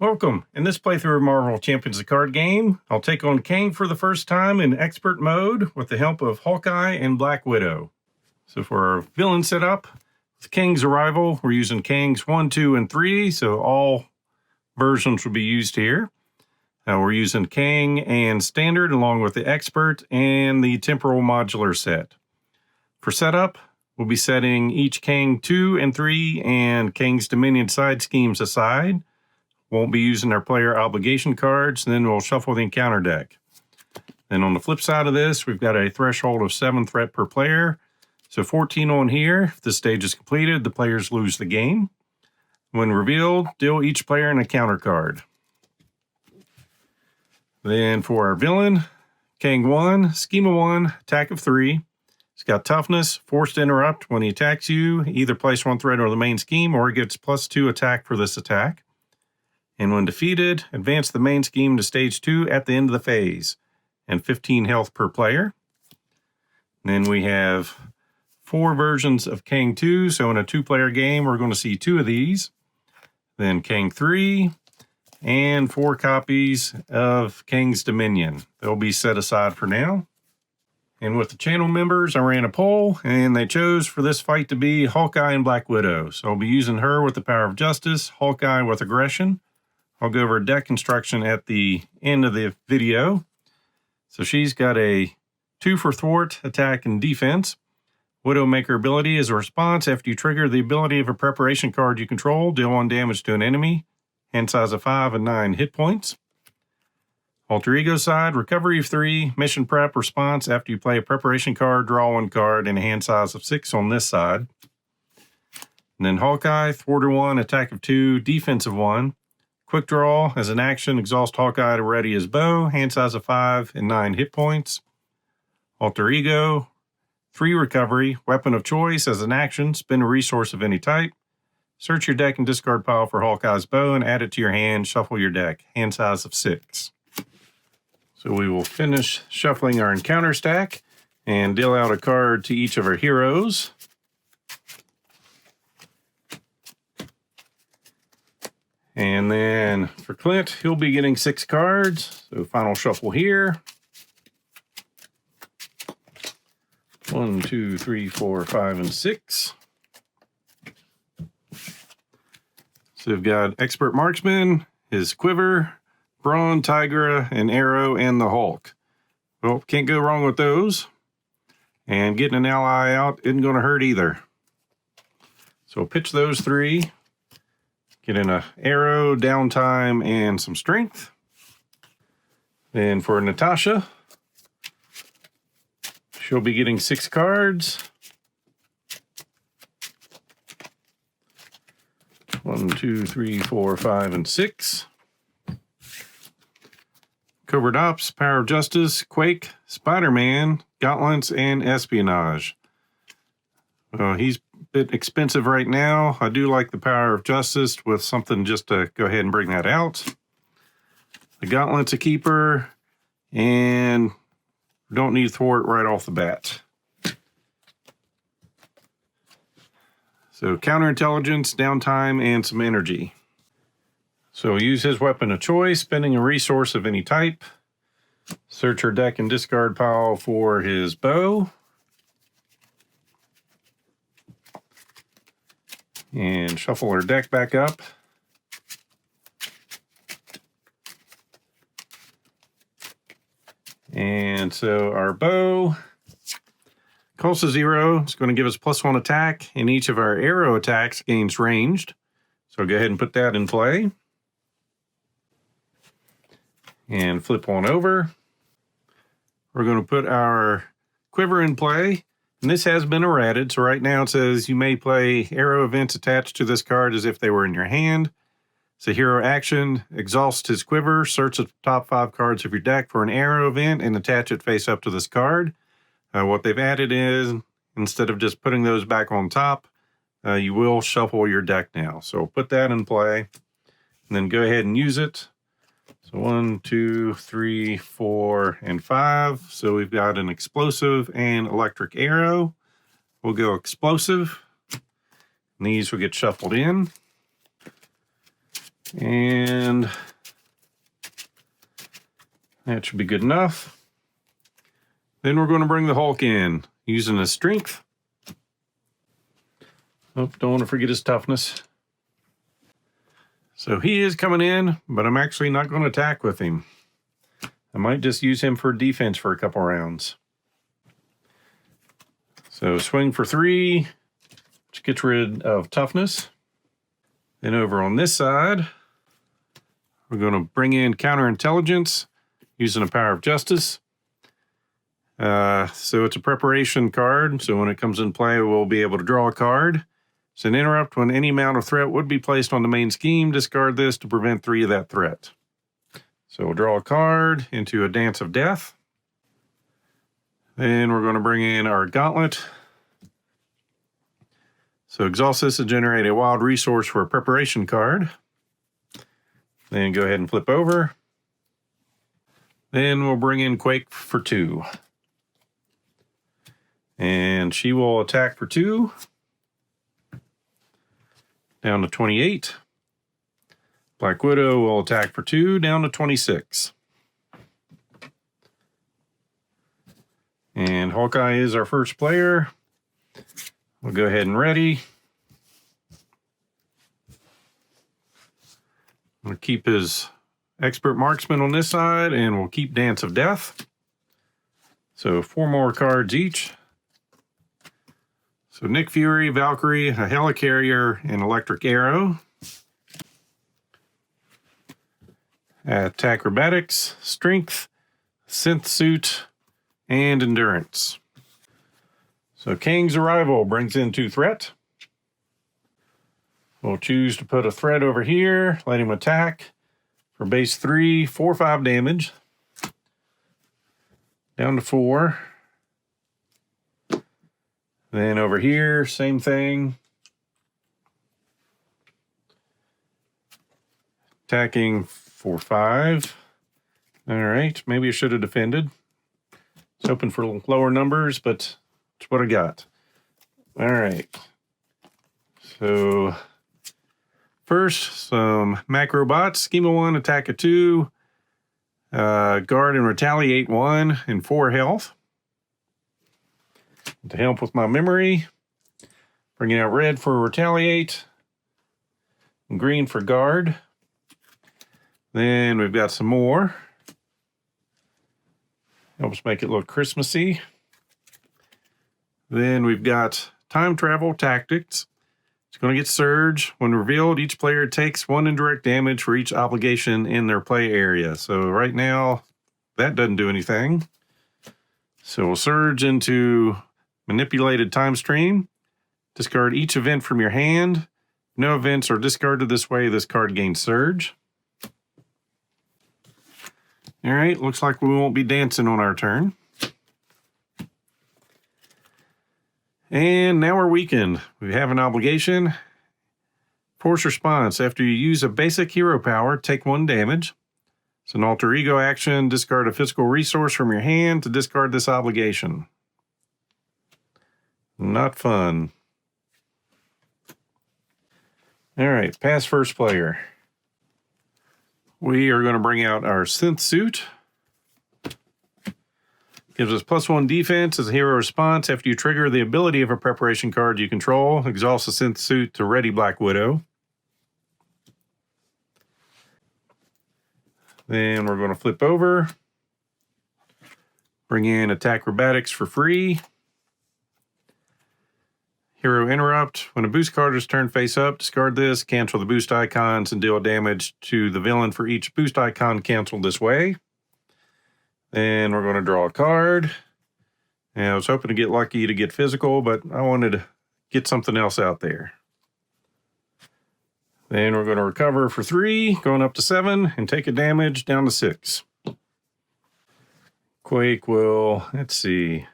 Welcome. In this playthrough of Marvel Champions the Card Game, I'll take on Kang for the first time in expert mode with the help of Hawkeye and Black Widow. So for our villain setup, with Kang's arrival, we're using Kangs 1, 2, and 3, so all versions will be used here. We're using Kang and Standard along with the Expert and the Temporal Modular set. For setup, we'll be setting each Kang 2 and 3 and Kang's Dominion side schemes aside. Won't be using our player obligation cards, and then we'll shuffle the encounter deck. Then on the flip side of this, we've got a threshold of 7 threat per player. So 14 on here. If this stage is completed, the players lose the game. When revealed, deal each player an encounter card. Then for our villain, Kang 1, scheme of 1, attack of 3. He's got toughness, forced to interrupt. When he attacks you, either place 1 threat on the main scheme or he gets +2 attack for this attack. And when defeated, advance the main scheme to stage 2 at the end of the phase, and 15 health per player. And then we have 4 versions of Kang 2, so in a 2-player game, we're going to see 2 of these. Then Kang 3, and 4 copies of Kang's Dominion. They'll be set aside for now. And with the channel members, I ran a poll, and they chose for this fight to be Hawkeye and Black Widow. So I'll be using her with the Power of Justice, Hawkeye with Aggression. I'll go over deck construction at the end of the video. So she's got a 2 for thwart, attack, and defense. Widowmaker ability is a response after you trigger the ability of a preparation card you control, deal 1 damage to an enemy, hand size of 5 and 9 hit points. Alter Ego side, recovery of 3, mission prep response after you play a preparation card, draw 1 card, and a hand size of 6 on this side. And then Hawkeye, thwart of 1, attack of 2, defense of 1. Quick draw, as an action, exhaust Hawkeye to ready his bow, hand size of 5 and 9 hit points. Alter Ego, 3 recovery, weapon of choice, as an action, spend a resource of any type. Search your deck and discard pile for Hawkeye's bow and add it to your hand, shuffle your deck, hand size of 6. So we will finish shuffling our encounter stack and deal out a card to each of our heroes. And then for Clint, he'll be getting 6 cards. So final shuffle here. 1, 2, 3, 4, 5, and 6. So we've got Expert Marksman, his Quiver, Brawn, Tigra, an Arrow, and the Hulk. Well, can't go wrong with those. And getting an ally out isn't going to hurt either. So we'll pitch those 3. Get in a arrow, downtime, and some strength. Then for Natasha, she'll be getting 6 cards. 1, 2, 3, 4, 5, and 6. Covert Ops, Power of Justice, Quake, Spider-Man, Gauntlets, and Espionage. He's bit expensive right now. I do like the Power of Justice with something just to go ahead and bring that out. The Gauntlet's a keeper, and don't need thwart right off the bat. So counterintelligence, downtime, and some energy. So use his weapon of choice, spending a resource of any type. Search her deck and discard pile for his bow. And shuffle our deck back up. And so our bow costs 0. It's going to give us +1 attack, and each of our arrow attacks gains ranged. So go ahead and put that in play. And flip one over. We're going to put our quiver in play. And this has been errated, so right now it says you may play arrow events attached to this card as if they were in your hand. It's a hero action. Exhaust his quiver, search the top 5 cards of your deck for an arrow event, and attach it face up to this card. What they've added is, instead of just putting those back on top, you will shuffle your deck now. So put that in play, and then go ahead and use it. So 1, 2, 3, 4, and 5. So we've got an explosive and electric arrow. We'll go explosive. And these will get shuffled in. And that should be good enough. Then we're going to bring the Hulk in using his strength. Oh, don't want to forget his toughness. So he is coming in, but I'm actually not going to attack with him. I might just use him for defense for a couple rounds. So swing for 3, which gets rid of toughness. Then over on this side, we're going to bring in counterintelligence using the power of justice. So it's a preparation card. So when it comes in play, we'll be able to draw a card. It's an interrupt when any amount of threat would be placed on the main scheme. Discard this to prevent 3 of that threat. So we'll draw a card into a Dance of Death. Then we're going to bring in our Gauntlet. So exhaust this to generate a wild resource for a preparation card. Then go ahead and flip over. Then we'll bring in Quake for 2. And she will attack for 2. Down to 28. Black Widow will attack for 2, down to 26. And Hawkeye is our first player. We'll go ahead and ready. We'll keep his Expert Marksman on this side, and we'll keep Dance of Death. So 4 more cards each. So Nick Fury, Valkyrie, a Helicarrier, and Electric Arrow. Attack Acrobatics, Strength, Synth Suit, and Endurance. So Kang's arrival brings in 2 threat. We'll choose to put a threat over here, let him attack for base 3, 4, 5 damage. Down to 4. Then over here, same thing. Attacking for 5. All right, maybe I should have defended. I was hoping for lower numbers, but that's what I got. All right. So first, some macro bots. Schema 1, attack a 2. Guard and retaliate 1 and 4 health. To help with my memory, bringing out red for retaliate, and green for guard. Then we've got some more. Helps make it look Christmassy. Then we've got time travel tactics. It's going to get surge. When revealed, each player takes 1 indirect damage for each obligation in their play area. So right now, that doesn't do anything. So we'll surge into Manipulated Time Stream. Discard each event from your hand. No events are discarded this way. This card gains surge. All right, looks like we won't be dancing on our turn. And now we're weakened. We have an obligation. Force response. After you use a basic hero power, take 1 damage. It's an alter ego action. Discard a physical resource from your hand to discard this obligation. Not fun. All right, pass first player. We are going to bring out our Synth Suit. Gives us +1 defense as a hero response. After you trigger the ability of a preparation card you control, exhaust the Synth Suit to ready Black Widow. Then we're going to flip over. Bring in Attack Acrobatics for free. Hero Interrupt. When a boost card is turned face up, discard this, cancel the boost icons, and deal damage to the villain for each boost icon canceled this way. Then we're going to draw a card. And I was hoping to get lucky to get physical, but I wanted to get something else out there. Then we're going to recover for 3, going up to 7, and take a damage down to 6. Quake will, let's see,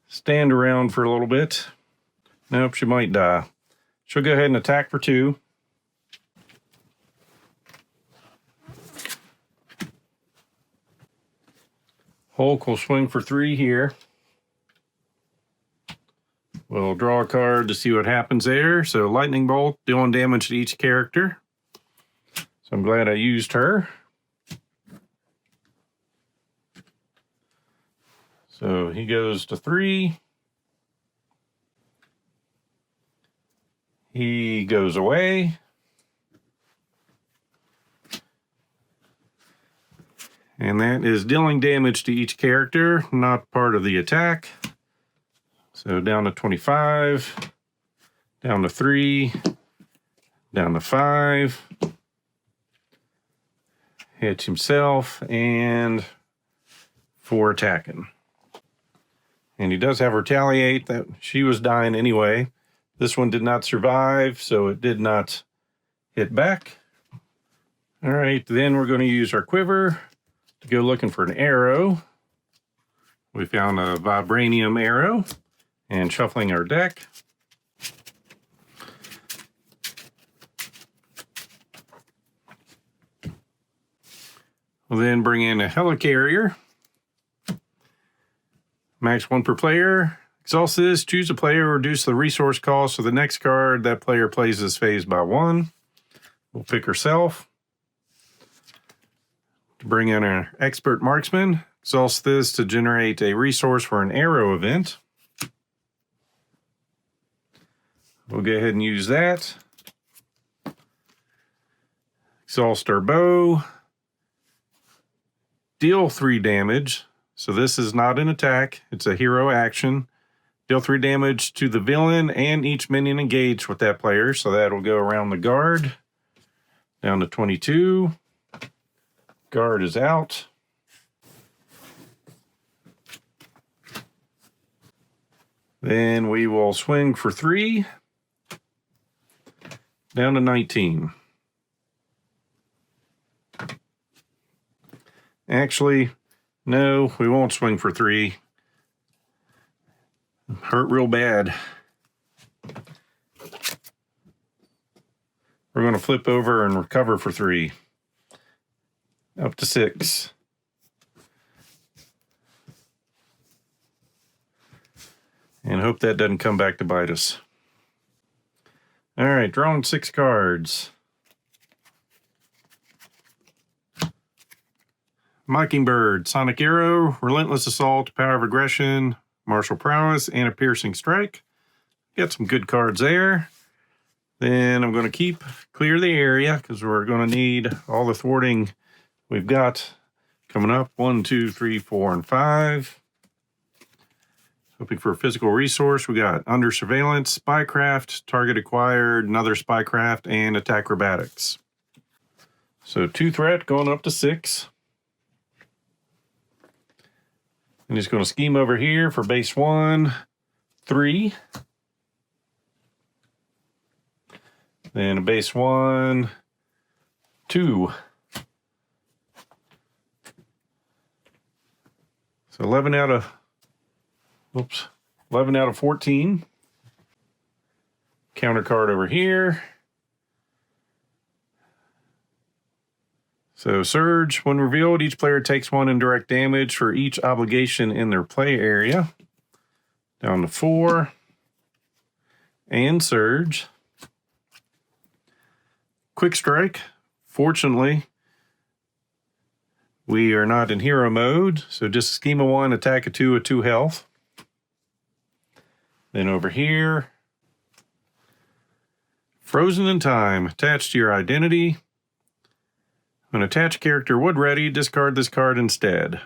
stand around for a little bit. Nope, she might die. She'll go ahead and attack for 2. Hulk will swing for 3 here. We'll we'll draw a card to see what happens there. So lightning bolt, dealing damage to each character. So I'm glad I used her. So he goes to 3. He goes away. And that is dealing damage to each character, not part of the attack. So down to 25, down to 3, down to 5. Hits himself, and 4 attacking. And he does have retaliate. That she was dying anyway. This one did not survive, so it did not hit back. All right, then we're going to use our quiver to go looking for an arrow. We found a vibranium arrow, and shuffling our deck. We'll then bring in a helicarrier. Max 1 per player. Exhaust this, choose a player, reduce the resource cost of the next card that player plays this phase by 1. We'll pick herself. To bring in an expert marksman. Exhaust this to generate a resource for an arrow event. We'll go ahead and use that. Exhaust our bow. Deal 3 damage. So this is not an attack, it's a hero action. Deal 3 damage to the villain and each minion engaged with that player. So that'll go around the guard. Down to 22. Guard is out. Then we will swing for 3. Down to 19. Actually, no, we won't swing for 3. Hurt real bad. We're going to flip over and recover for 3. Up to 6. And hope that doesn't come back to bite us. All right, drawing 6 cards. Mockingbird, Sonic Arrow, Relentless Assault, Power of Aggression, Martial Prowess, and a Piercing Strike. Got some good cards there. Then I'm going to clear the area because we're going to need all the thwarting we've got coming up. 1, 2, 3, 4, and 5. Hoping for a physical resource. We got Under Surveillance, Spycraft, Target Acquired, another Spycraft, and Attack Acrobatics. So 2 threat going up to 6. And he's going to scheme over here for base 1, 3. Then a base 1, 2. So 11 out of 14. Counter card over here. So Surge, when revealed, each player takes 1 indirect damage for each obligation in their play area. Down to 4. And Surge. Quick Strike. Fortunately, we are not in hero mode, so just scheme of 1, attack of 2 at 2 health. Then over here, Frozen in Time, attached to your identity. When attached character would ready, discard this card instead.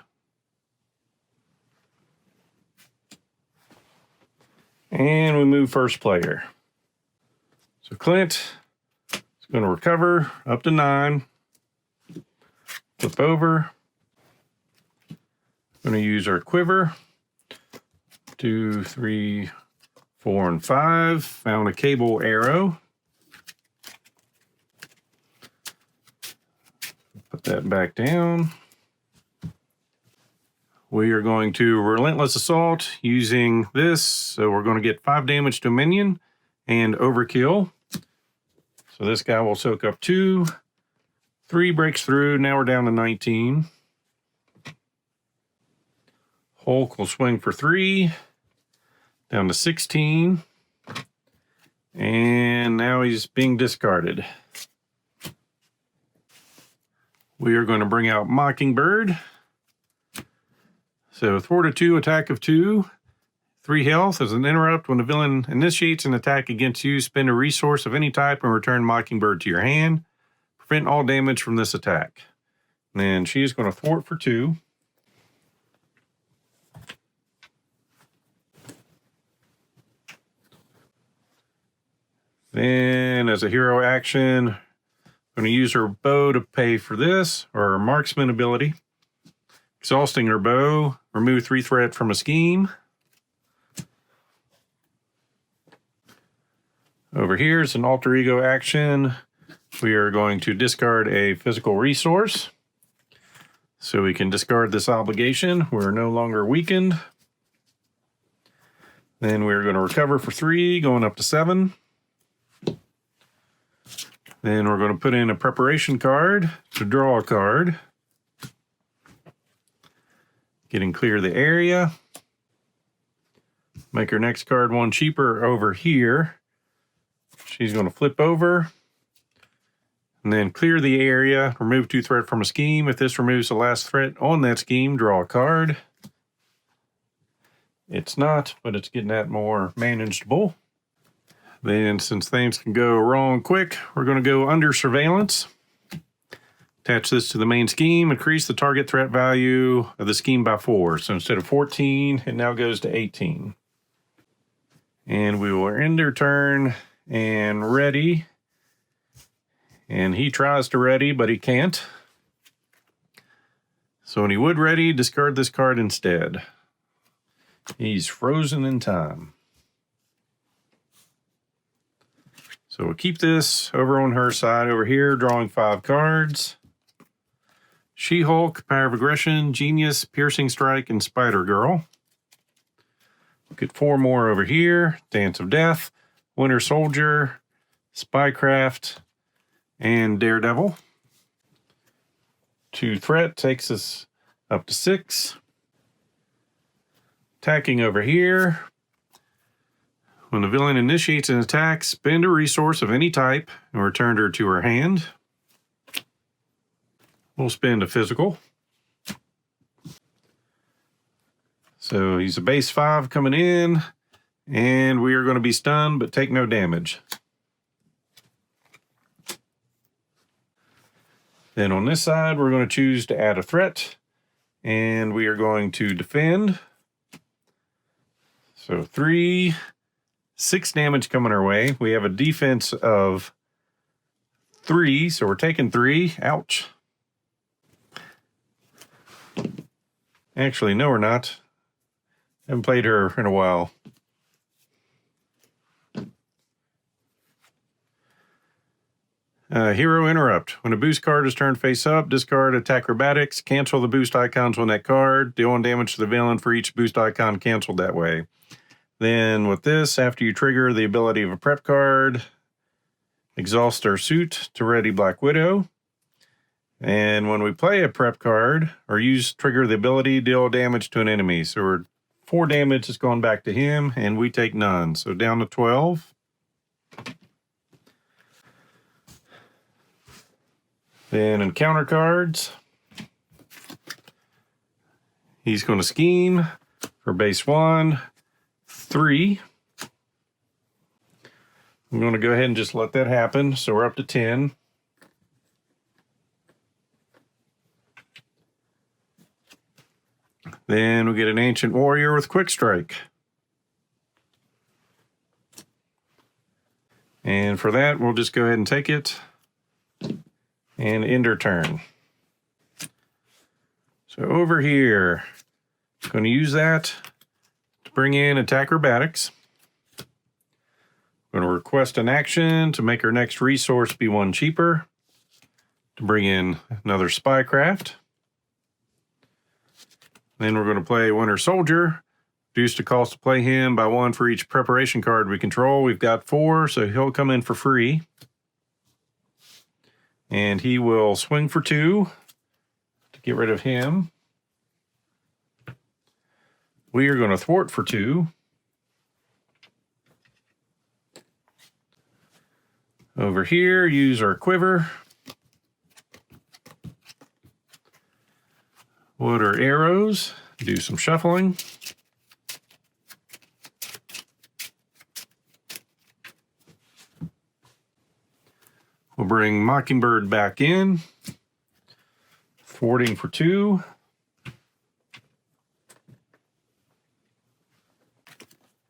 And we move first player. So Clint is going to recover up to 9. Flip over. Going to use our quiver. 2, 3, 4, and 5. Found a cable arrow. Put that back down. We are going to Relentless Assault using this. So we're going to get 5 damage to a minion and Overkill. So this guy will soak up 2. 3 breaks through. Now we're down to 19. Hulk will swing for 3. Down to 16. And now he's being discarded. We are going to bring out Mockingbird. So thwart a 2, attack of 2, 3 health. As an interrupt, when the villain initiates an attack against you, spend a resource of any type and return Mockingbird to your hand. Prevent all damage from this attack. And then she's going to thwart for 2. Then, as a hero action, I'm going to use her bow to pay for this, or her marksman ability. Exhausting her bow, remove 3 threat from a scheme. Over here is an alter ego action. We are going to discard a physical resource. So we can discard this obligation. We're no longer weakened. Then we're going to recover for 3, going up to 7. Then we're going to put in a preparation card to draw a card. Getting clear the area. Make her next card 1 cheaper over here. She's going to flip over. And then clear the area. Remove 2 threat from a scheme. If this removes the last threat on that scheme, draw a card. It's not, but it's getting that more manageable. Then, since things can go wrong quick, we're going to go under surveillance. Attach this to the main scheme. Increase the target threat value of the scheme by 4. So instead of 14, it now goes to 18. And we will end their turn and ready. And he tries to ready, but he can't. So when he would ready, discard this card instead. He's frozen in time. So we'll keep this over on her side over here, drawing 5 cards. She-Hulk, Power of Aggression, Genius, Piercing Strike, and Spider-Girl. Get 4 more over here. Dance of Death, Winter Soldier, Spycraft, and Daredevil. 2 threat takes us up to 6. Attacking over here. When the villain initiates an attack, spend a resource of any type and return her to her hand. We'll spend a physical. So he's a base 5 coming in, and we are going to be stunned but take no damage. Then on this side, we're going to choose to add a threat, and we are going to defend. So 3, 6 damage coming our way. We have a defense of 3, so we're taking 3. Ouch. Actually, no, we're not. Haven't played her in a while. Hero interrupt. When a boost card is turned face up, discard attack acrobatics, cancel the boost icons on that card, deal 1 damage to the villain for each boost icon canceled that way. Then with this, after you trigger the ability of a prep card, exhaust our suit to ready Black Widow. And when we play a prep card or trigger the ability, deal damage to an enemy. So we're 4 damage is going back to him, and we take none. So down to 12. Then encounter cards. He's going to scheme for base 1, 3. I'm going to go ahead and just let that happen. So we're up to 10. Then we get an Ancient Warrior with Quick Strike. And for that, we'll just go ahead and take it and end our turn. So over here, I'm going to use that to bring in attack acrobatics. I'm going to request an action to make our next resource be 1 cheaper. To bring in another Spycraft. Then we're going to play Winter Soldier. Reduce the cost to play him by 1 for each preparation card we control. We've got 4, so he'll come in for free. And he will swing for 2 to get rid of him. We are going to thwart for 2. Over here, use our quiver. What are arrows? Do some shuffling. We'll bring Mockingbird back in. Thwarting for 2.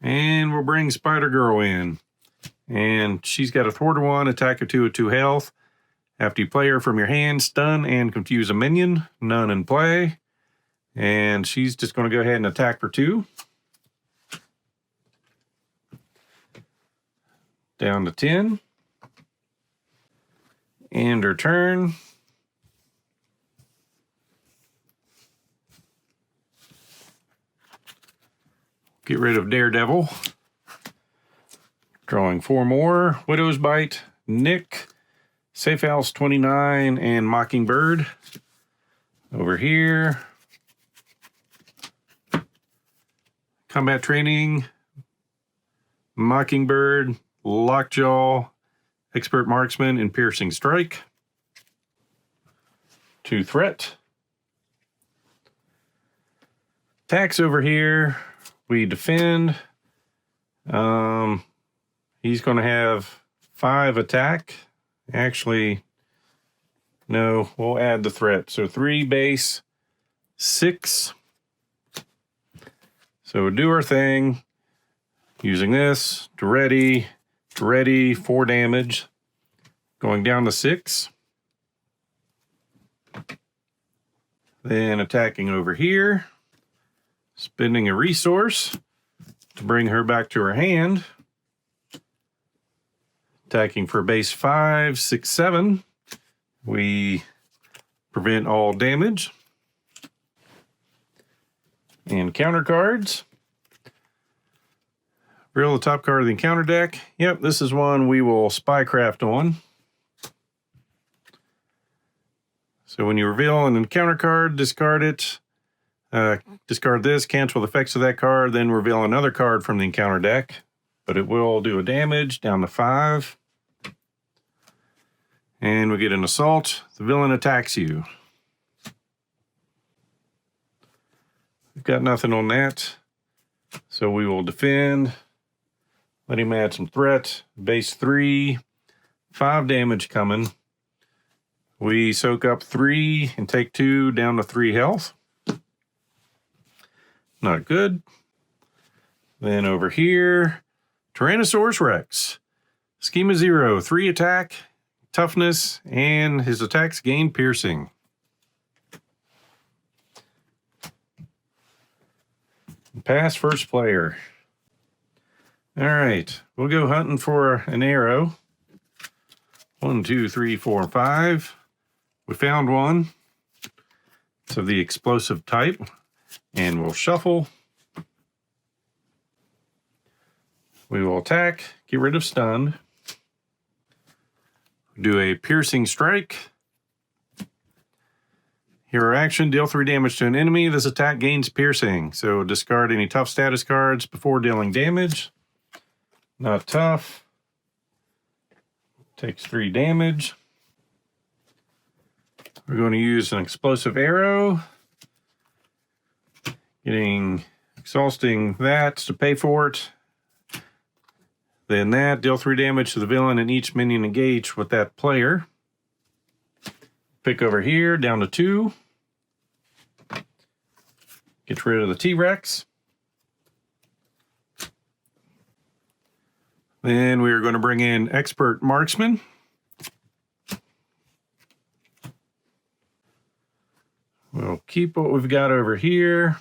And we'll bring Spider Girl in. And she's got a thwart of 1, attack of 2 with 2 health. After you play her from your hand, stun and confuse a minion. None in play. And she's just going to go ahead and attack for 2. Down to 10. End her turn. Get rid of Daredevil. Drawing 4 more. Widow's Bite, Nick, Safe House 29, and Mockingbird. Over here. Combat Training, Mockingbird, Lockjaw, Expert Marksman, and Piercing Strike. 2 threat. Attacks over here. We defend. He's going to have 5 attack. Actually, no, we'll add the threat. So 3 base, 6. So we'll do our thing. Using this to ready, 4 damage. Going down to 6. Then attacking over here. Spending a resource to bring her back to her hand. Attacking for base 5, 6, 7. We prevent all damage. And counter cards. Reveal the top card of the encounter deck. Yep, this is one we will spycraft on. So when you reveal an encounter card, discard it. Discard this, cancel the effects of that card, then reveal another card from the encounter deck. But it will do a damage down to 5. And we get an assault. The villain attacks you. We've got nothing on that. So we will defend. Let him add some threat. Base 3. 5 damage coming. We soak up 3 and take 2 down to 3 health. Not good. Then over here, Tyrannosaurus Rex. Schema 0, 3 attack, toughness, and his attacks gain piercing. Pass first player. All right, we'll go hunting for an arrow. 1, 2, 3, 4, 5. We found one. It's of the explosive type. And we'll shuffle. We will attack, get rid of stun. Do a piercing strike. Hero action, deal 3 damage to an enemy. This attack gains piercing. So discard any tough status cards before dealing damage. Not tough. Takes 3 damage. We're going to use an explosive arrow. Exhausting that to pay for it. Then that, deal 3 damage to the villain and each minion engaged with that player. Pick over here, down to 2. Get rid of the T-Rex. Then we are going to bring in Expert Marksman. We'll keep what we've got over here.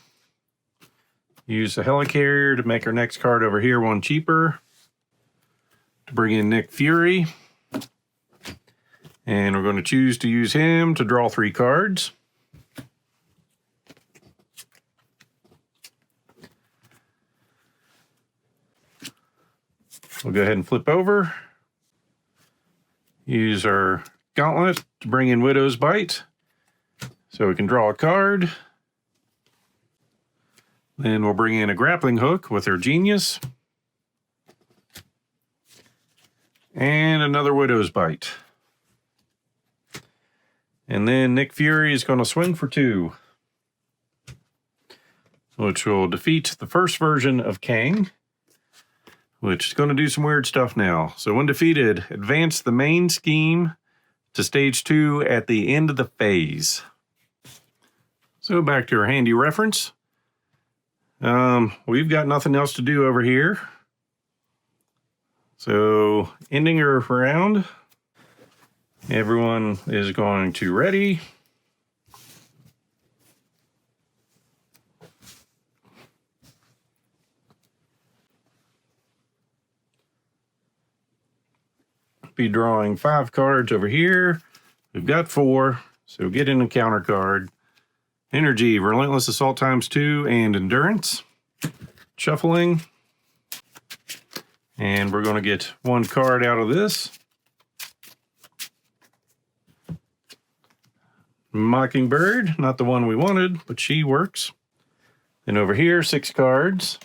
Use the helicarrier to make our next card over here 1 cheaper. To bring in Nick Fury. And we're going to choose to use him to draw 3 cards. We'll go ahead and flip over. Use our gauntlet to bring in Widow's Bite. So we can draw a card. Then we'll bring in a grappling hook with our genius. And another Widow's Bite. And then Nick Fury is going to swing for 2, which will defeat the first version of Kang, which is going to do some weird stuff now. So when defeated, advance the main scheme to stage 2 at the end of the phase. So back to our handy reference. We've got nothing else to do over here. So ending our round, everyone is going to ready. Be drawing 5 cards over here. We've got 4, so get an encounter card. Energy, Relentless Assault ×2, and Endurance. Shuffling. And we're going to get 1 card out of this. Mockingbird, not the one we wanted, but she works. Then over here, 6 cards.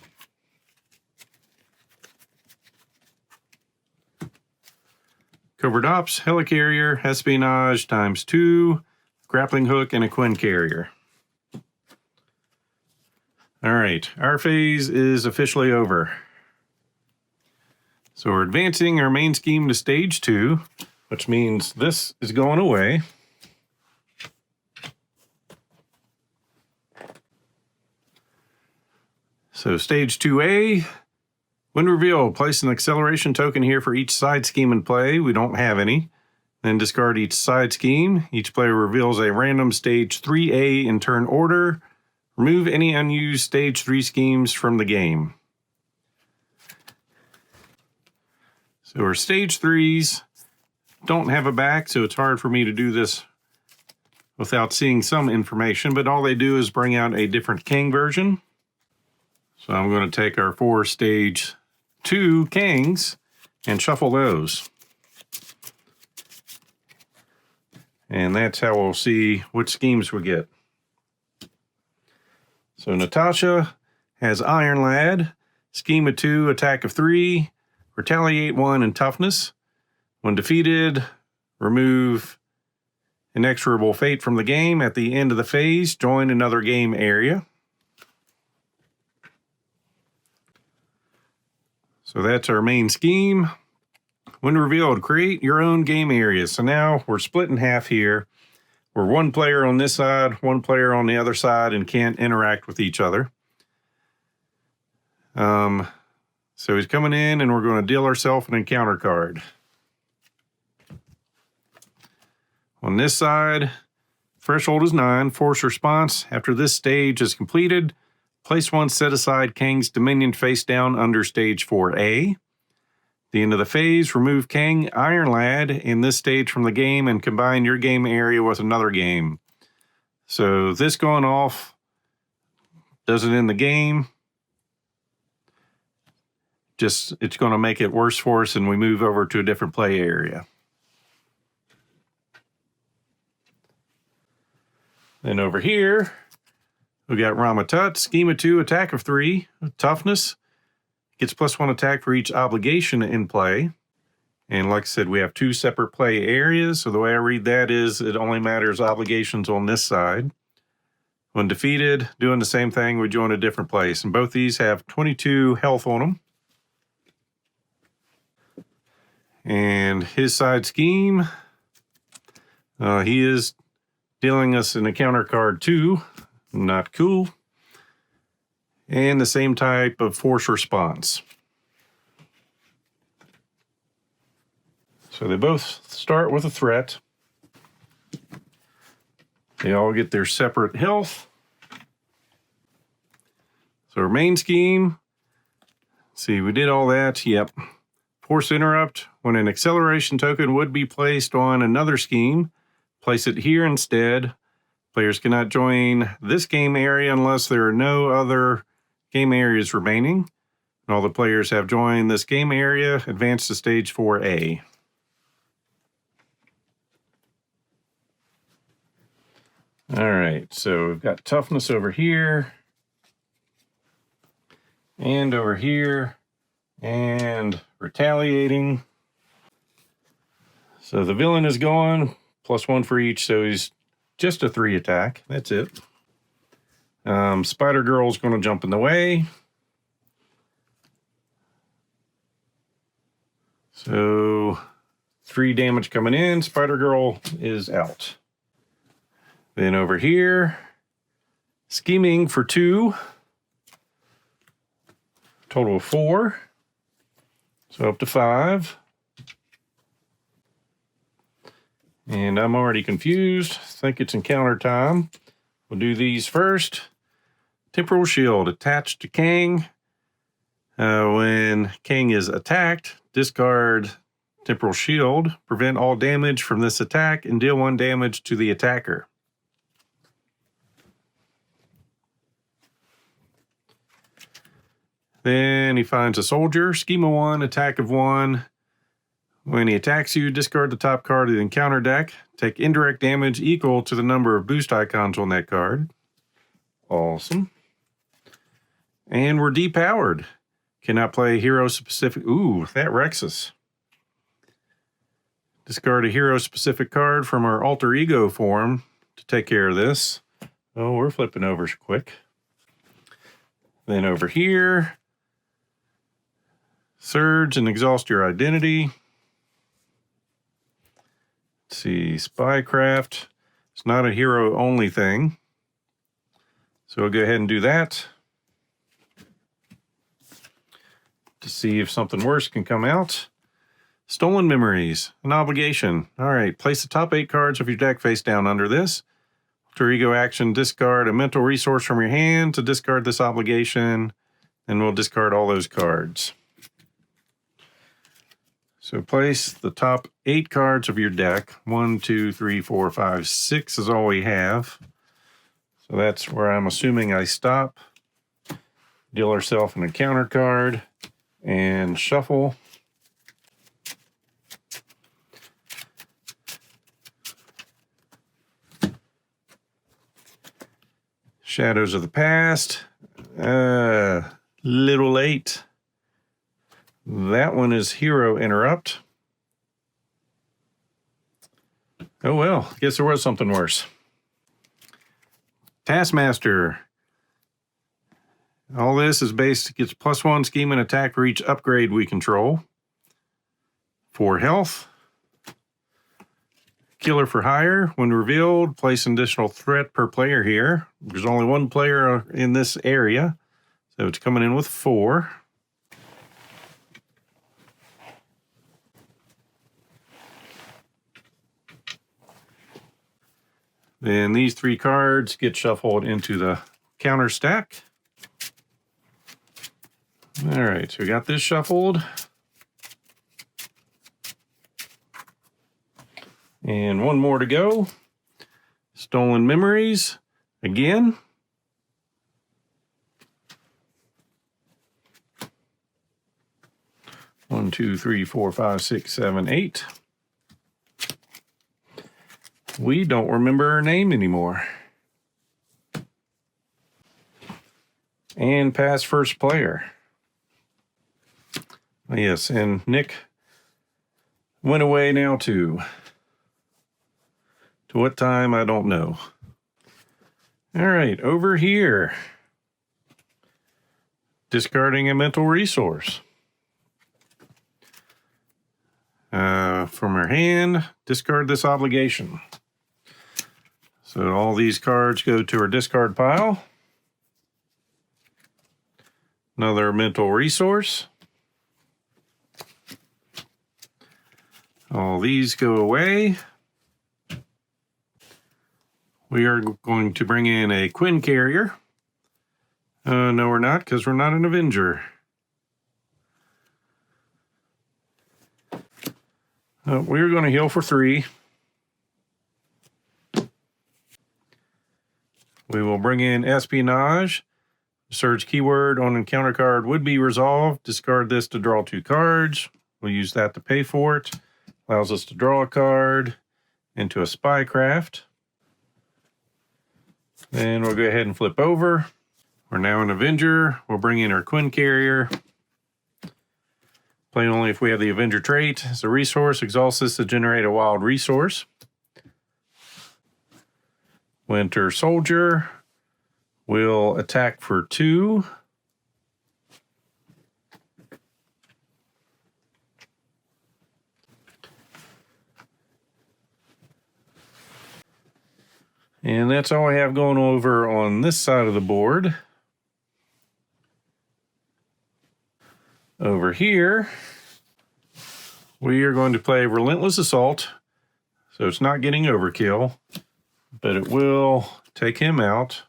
Covert Ops, Helicarrier, Espionage ×2, Grappling Hook, and a Quinn Carrier. All right, our phase is officially over. So we're advancing our main scheme to stage 2, which means this is going away. So stage 2A, when revealed, place an acceleration token here for each side scheme in play. We don't have any. Then discard each side scheme. Each player reveals a random stage 3A in turn order. Remove any unused stage 3 schemes from the game. So our stage 3s don't have a back, so it's hard for me to do this without seeing some information, but all they do is bring out a different Kang version. So I'm going to take our 4 stage 2 Kangs and shuffle those. And that's how we'll see which schemes we get. So Natasha has Iron Lad, Scheme of 2, Attack of 3, Retaliate 1, and Toughness. When defeated, remove Inexorable Fate from the game. At the end of the phase, join another game area. So that's our main scheme. When revealed, create your own game area. So now we're split in half here. We're 1 player on this side, 1 player on the other side, and can't interact with each other. So he's coming in, and we're going to deal ourselves an encounter card. On this side, threshold is 9. Force response. After this stage is completed, place 1 set-aside Kang's Dominion face down under stage 4A. The end of the phase, remove Kang Iron Lad in this stage from the game and combine your game area with another game. So this going off doesn't end the game. Just, it's going to make it worse for us and we move over to a different play area. Then over here, we got Ramatut, Scheme of 2, Attack of 3, Toughness. Gets +1 attack for each obligation in play. And like I said, we have 2 separate play areas. So the way I read that is it only matters obligations on this side. When defeated, doing the same thing, we join a different place. And both these have 22 health on them. And his side scheme, he is dealing us an encounter card too. Not cool. And the same type of force response. So they both start with a threat. They all get their separate health. So our main scheme, let's see, we did all that, yep. Force interrupt, when an acceleration token would be placed on another scheme, place it here instead. Players cannot join this game area unless there are no other game areas remaining. And all the players have joined this game area, advance to stage 4A. All right, so we've got Toughness over here, and over here, and Retaliating. So the villain is gone, +1 for each, so he's just a 3 attack. That's it. Spider Girl's going to jump in the way. So 3 damage coming in. Spider Girl is out. Then over here, scheming for 2. Total of 4. So up to 5. And I'm already confused. I think it's encounter time. We'll do these first. Temporal Shield attached to Kang. When Kang is attacked, discard Temporal Shield. Prevent all damage from this attack and deal 1 damage to the attacker. Then he finds a soldier. Scheme of 1, attack of 1. When he attacks you, discard the top card of the encounter deck. Take indirect damage equal to the number of boost icons on that card. Awesome. And we're depowered. Cannot play hero specific. Ooh, that wrecks us. Discard a hero specific card from our alter ego form to take care of this. Oh, we're flipping over quick. Then over here, surge and exhaust your identity. Let's see, Spycraft. It's not a hero only thing. So we'll go ahead and do that to see if something worse can come out. Stolen Memories, an obligation. All right, place the top 8 cards of your deck face down under this. Alter ego action, discard a mental resource from your hand to discard this obligation, and we'll discard all those cards. So place the top 8 cards of your deck. 1, 2, 3, 4, 5, 6 is all we have. So that's where I'm assuming I stop. Deal ourselves an encounter card and shuffle. Shadows of the Past. Little late. That one is Hero Interrupt. Oh well, guess there was something worse. Taskmaster. All this is based, gets +1 scheme and attack for each upgrade we control. 4 health. Killer for hire. When revealed, place an additional threat per player here. There's only 1 player in this area, so it's coming in with 4. Then these 3 cards get shuffled into the counter stack. All right, so we got this shuffled. And 1 more to go. Stolen Memories again. One, 2, 3, 4, 5, 6, 7, 8. We don't remember her name anymore. And pass first player. Yes, and Nick went away now too. To what time, I don't know. All right, over here. Discarding a mental resource. From her hand, discard this obligation. So all these cards go to her discard pile. Another mental resource. All these go away. We are going to bring in a Quinn Carrier. No, we're not, because we're not an Avenger. We're going to heal for 3. We will bring in Espionage. Search keyword on encounter card would be resolved. Discard this to draw 2 cards. We'll use that to pay for it. Allows us to draw a card into a Spycraft. Then we'll go ahead and flip over. We're now an Avenger. We'll bring in our Quinn Carrier. Play only if we have the Avenger trait as a resource. Exhaust this to generate a wild resource. Winter Soldier will attack for 2. And that's all I have going over on this side of the board. Over here, we are going to play Relentless Assault. So it's not getting overkill, but it will take him out.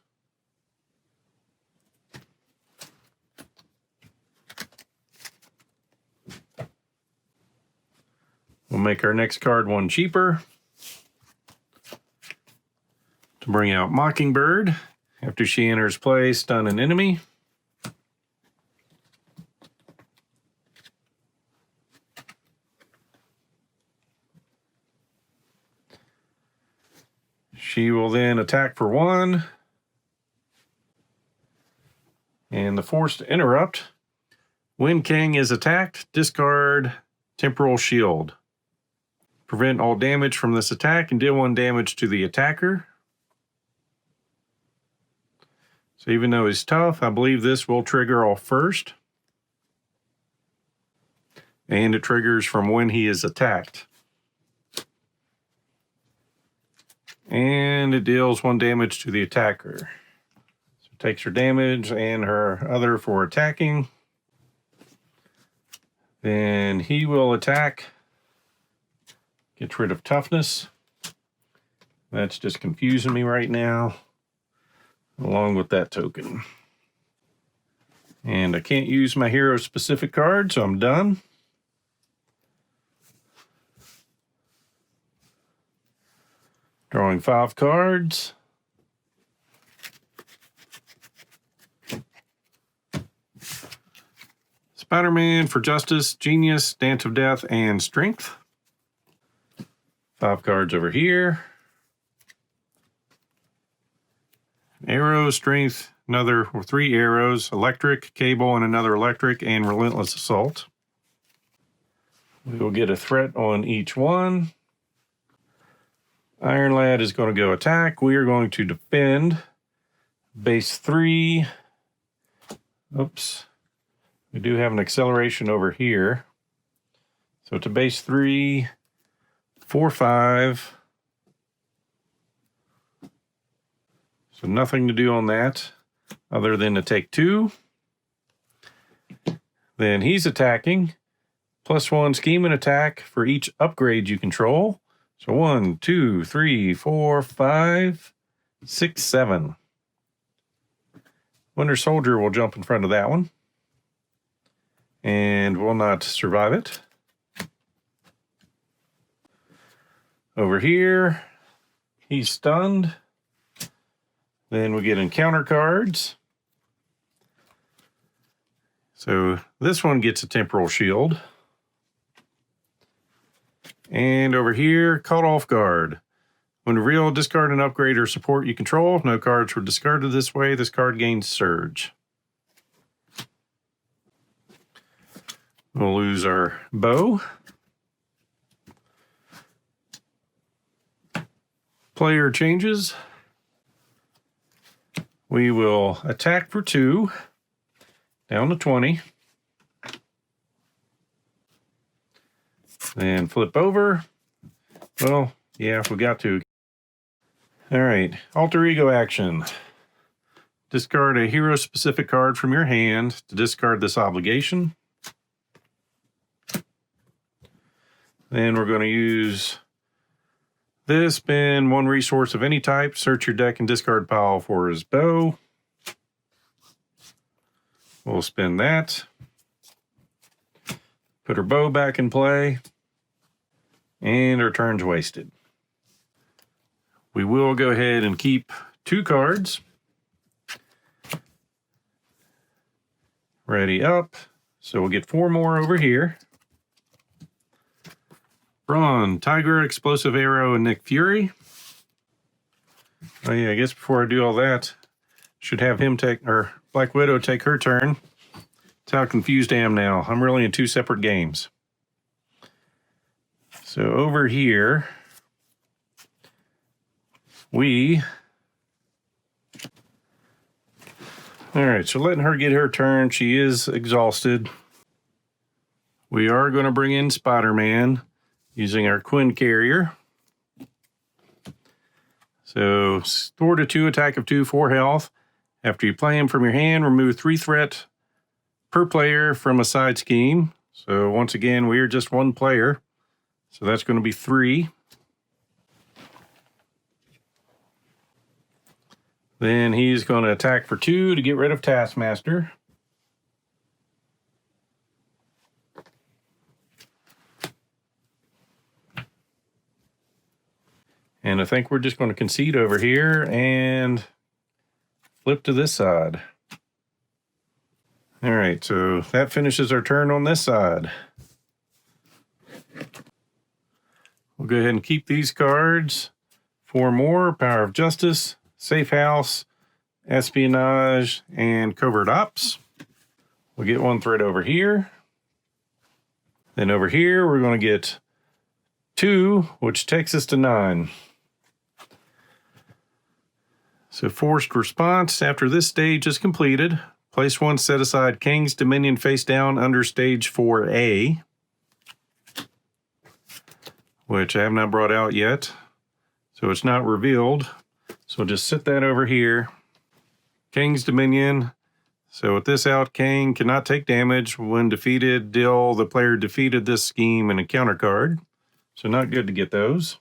We'll make our next card 1 cheaper. To bring out Mockingbird. After she enters play, stun an enemy. She will then attack for 1. And the Forced Interrupt. When Kang is attacked, discard Temporal Shield. Prevent all damage from this attack and deal 1 damage to the attacker. So even though he's tough, I believe this will trigger off first. And it triggers from when he is attacked. And it deals 1 damage to the attacker. So it takes her damage and her other for attacking. Then he will attack. Gets rid of toughness. That's just confusing me right now. Along with that token. And I can't use my hero specific card, so I'm done. Drawing 5 cards. Spider-Man for Justice, Genius, Dance of Death, and Strength. 5 cards over here. Arrow, Strength, another 3 arrows, Electric, Cable, and another Electric, and Relentless Assault. We will get a threat on each one. Iron Lad is going to go attack. We are going to defend. Base 3. Oops. We do have an acceleration over here. So it's a base 3, 4, 5. So nothing to do on that other than to take 2. Then he's attacking. +1 scheme and attack for each upgrade you control. So 1, 2, 3, 4, 5, 6, 7. Winter Soldier will jump in front of that one. And will not survive it. Over here, he's stunned. Then we get encounter cards. So this one gets a temporal shield. And over here, caught off guard. When revealed, discard an upgrade or support you control. If no cards were discarded this way, this card gains surge. We'll lose our bow. Player changes. We will attack for 2, down to 20. Then flip over. Well, yeah, if we got to. All right, alter ego action. Discard a hero-specific card from your hand to discard this obligation. Then we're going to use this, spend 1 resource of any type, search your deck and discard pile for his bow. We'll spend that. Put her bow back in play. And our turn's wasted. We will go ahead and keep 2 cards. Ready up. So we'll get 4 more over here. Brawn, Tiger, Explosive Arrow, and Nick Fury. Oh yeah, I guess before I do all that, should have him take, or Black Widow take her turn. That's how confused I am now. I'm really in two separate games. So over here, all right, so letting her get her turn. She is exhausted. We are going to bring in Spider-Man using our Quinn carrier. So, store to 2, attack of 2, 4 health. After you play him from your hand, remove 3 threat per player from a side scheme. So, once again, we are just 1 player. So, that's going to be 3. Then he's going to attack for 2 to get rid of Taskmaster. And I think we're just going to concede over here and flip to this side. All right, so that finishes our turn on this side. We'll go ahead and keep these cards. 4 more, Power of Justice, Safe House, Espionage, and Covert Ops. We'll get 1 threat over here. Then over here, we're going to get 2, which takes us to 9. So forced response. After this stage is completed, place 1 set aside Kang's Dominion face down under stage 4A, which I have not brought out yet. So it's not revealed. So just sit that over here. Kang's Dominion. So with this out, Kang cannot take damage. When defeated, deal the player defeated this scheme and a counter card. So not good to get those.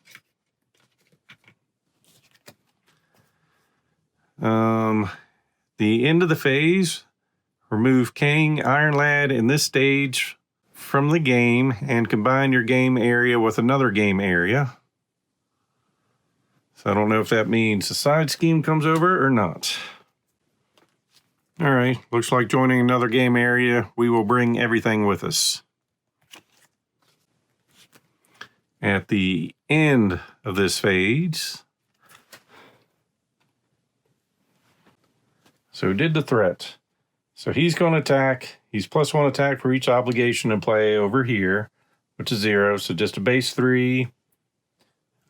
The end of the phase, remove Kang, Iron Lad in this stage from the game and combine your game area with another game area. So I don't know if that means the side scheme comes over or not. All right, looks like joining another game area, we will bring everything with us. At the end of this phase, so we did the threat. So he's going to attack. He's +1 attack for each obligation in play over here, which is 0. So just a base 3.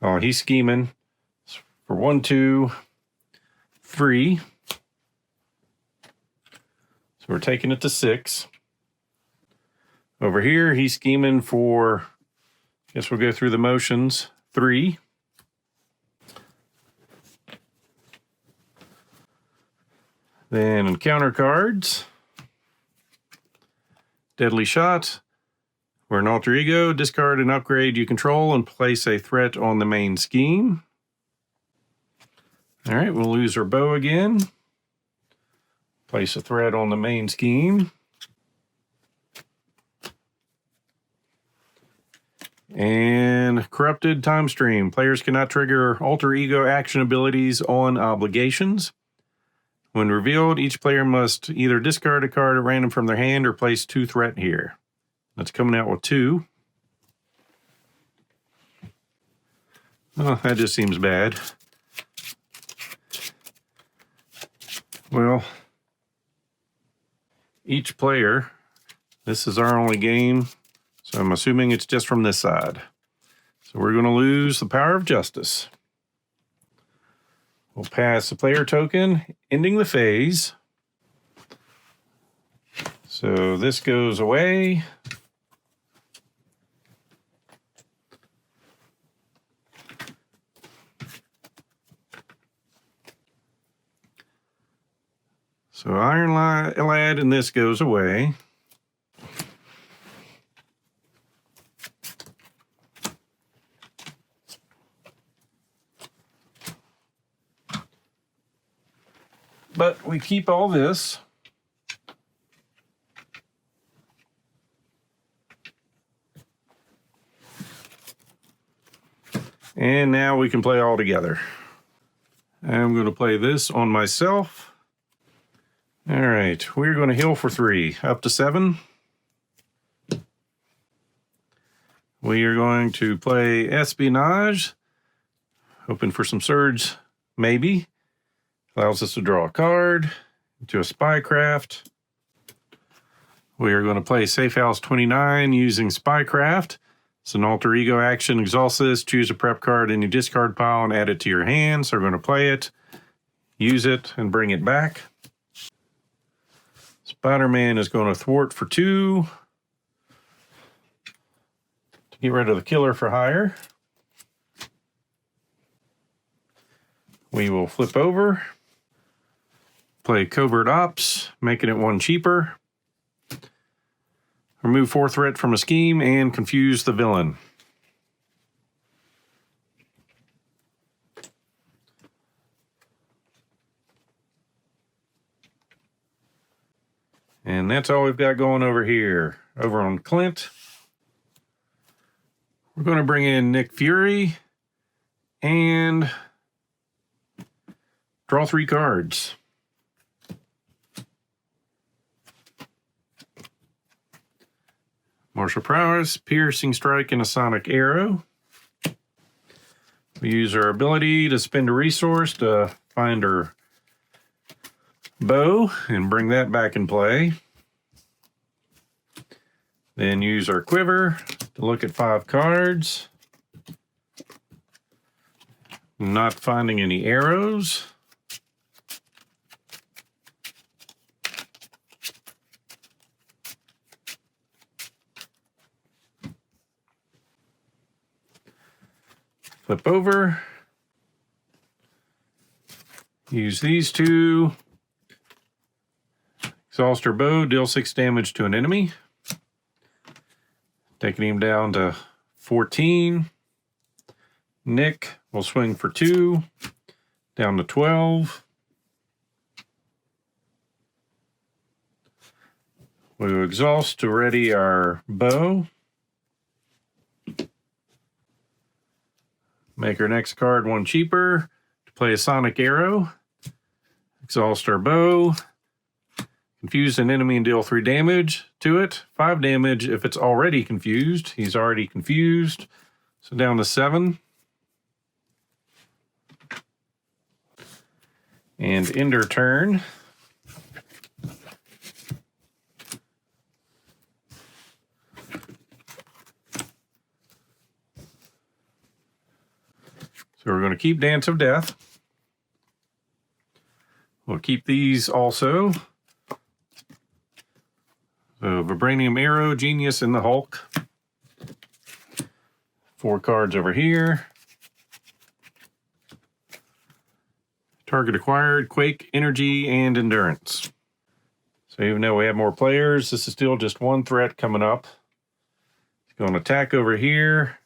Oh, he's scheming for 1, 2, 3. So we're taking it to 6. Over here, he's scheming for, guess we'll go through the motions, 3. Then encounter cards, Deadly Shot, where an alter ego, discard and upgrade you control and place a threat on the main scheme. All right, we'll lose our bow again. Place a threat on the main scheme. And Corrupted Time Stream. Players cannot trigger alter ego action abilities on obligations. When revealed, each player must either discard a card at random from their hand or place 2 threat here. That's coming out with 2. Oh, that just seems bad. Well, each player, this is our only game, so I'm assuming it's just from this side. So we're going to lose the Power of Justice. We'll pass the player token, ending the phase. So this goes away. So Iron Lad and this goes away. But we keep all this. And now we can play all together. I'm going to play this on myself. All right, we're going to heal for 3, up to 7. We are going to play Espionage, hoping for some surge, maybe. Allows us to draw a card into a Spycraft. We are going to play Safe House 29 using Spycraft. It's an alter ego action. Exhaust this, choose a prep card in your discard pile and add it to your hand. So we're going to play it, use it, and bring it back. Spider-Man is going to thwart for 2 to get rid of the killer for hire. We will flip over, play Covert Ops, making it 1 cheaper. Remove 4 threat from a scheme and confuse the villain. And that's all we've got going over here. Over on Clint, we're going to bring in Nick Fury and draw 3 cards. Martial Prowess, Piercing Strike, and a Sonic Arrow. We use our ability to spend a resource to find our bow and bring that back in play. Then use our quiver to look at 5 cards. Not finding any arrows. Flip over. Use these 2. Exhaust our bow, deal 6 damage to an enemy. Taking him down to 14. Nick will swing for 2, down to 12. We will exhaust to ready our bow. Make our next card 1 cheaper to play a Sonic Arrow. Exhaust our bow. Confuse an enemy and deal 3 damage to it. 5 damage if it's already confused. He's already confused. So down to 7. And end our turn. So we're going to keep Dance of Death. We'll keep these also. So Vibranium Arrow, Genius, and the Hulk. 4 cards over here. Target acquired, Quake, Energy, and Endurance. So even though we have more players, this is still just 1 threat coming up. It's going to attack over here.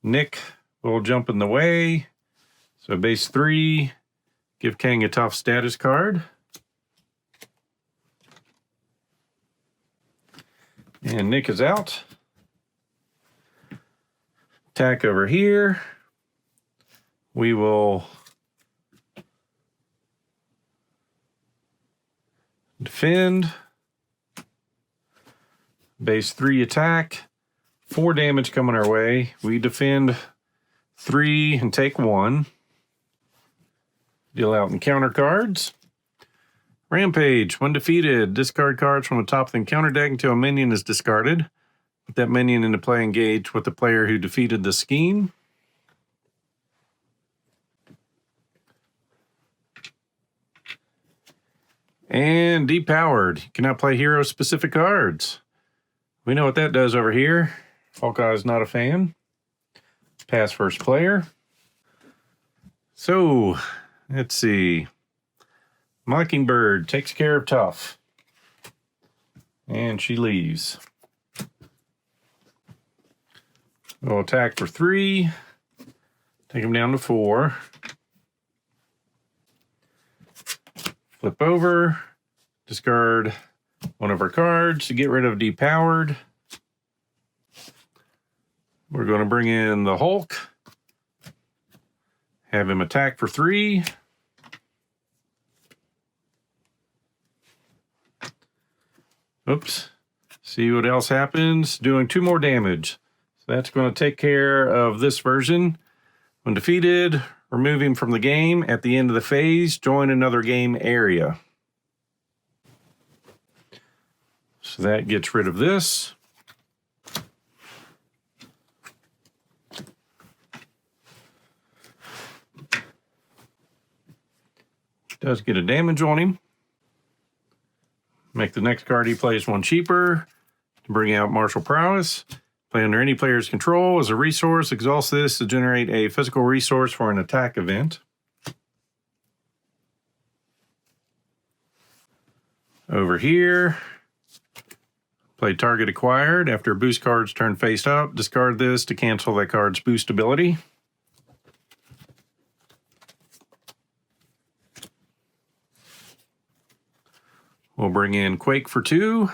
Nick will jump in the way. So base 3, give Kang a tough status card. And Nick is out. Attack over here. We will defend. Base 3 attack. 4 damage coming our way. We defend 3 and take 1. Deal out encounter cards. Rampage. When defeated, discard cards from the top of the encounter deck until a minion is discarded. Put that minion into play engaged with the player who defeated the scheme. And depowered. You cannot play hero-specific cards. We know what that does over here. Hawkeye is not a fan. Pass first player. So, let's see. Mockingbird takes care of Tough. And she leaves. We'll attack for 3. Take him down to 4. Flip over. Discard one of our cards to get rid of depowered. We're going to bring in the Hulk. Have him attack for 3. Oops. See what else happens. Doing 2 more damage. So that's going to take care of this version. When defeated, remove him from the game. At the end of the phase, join another game area. So that gets rid of this. Does get a damage on him. Make the next card he plays one cheaper to bring out martial prowess. Play under any player's control as a resource. Exhaust this to generate a physical resource for an attack event. Over here, play target acquired. After boost cards turn face up, discard this to cancel that card's boost ability. We'll bring in Quake for 2.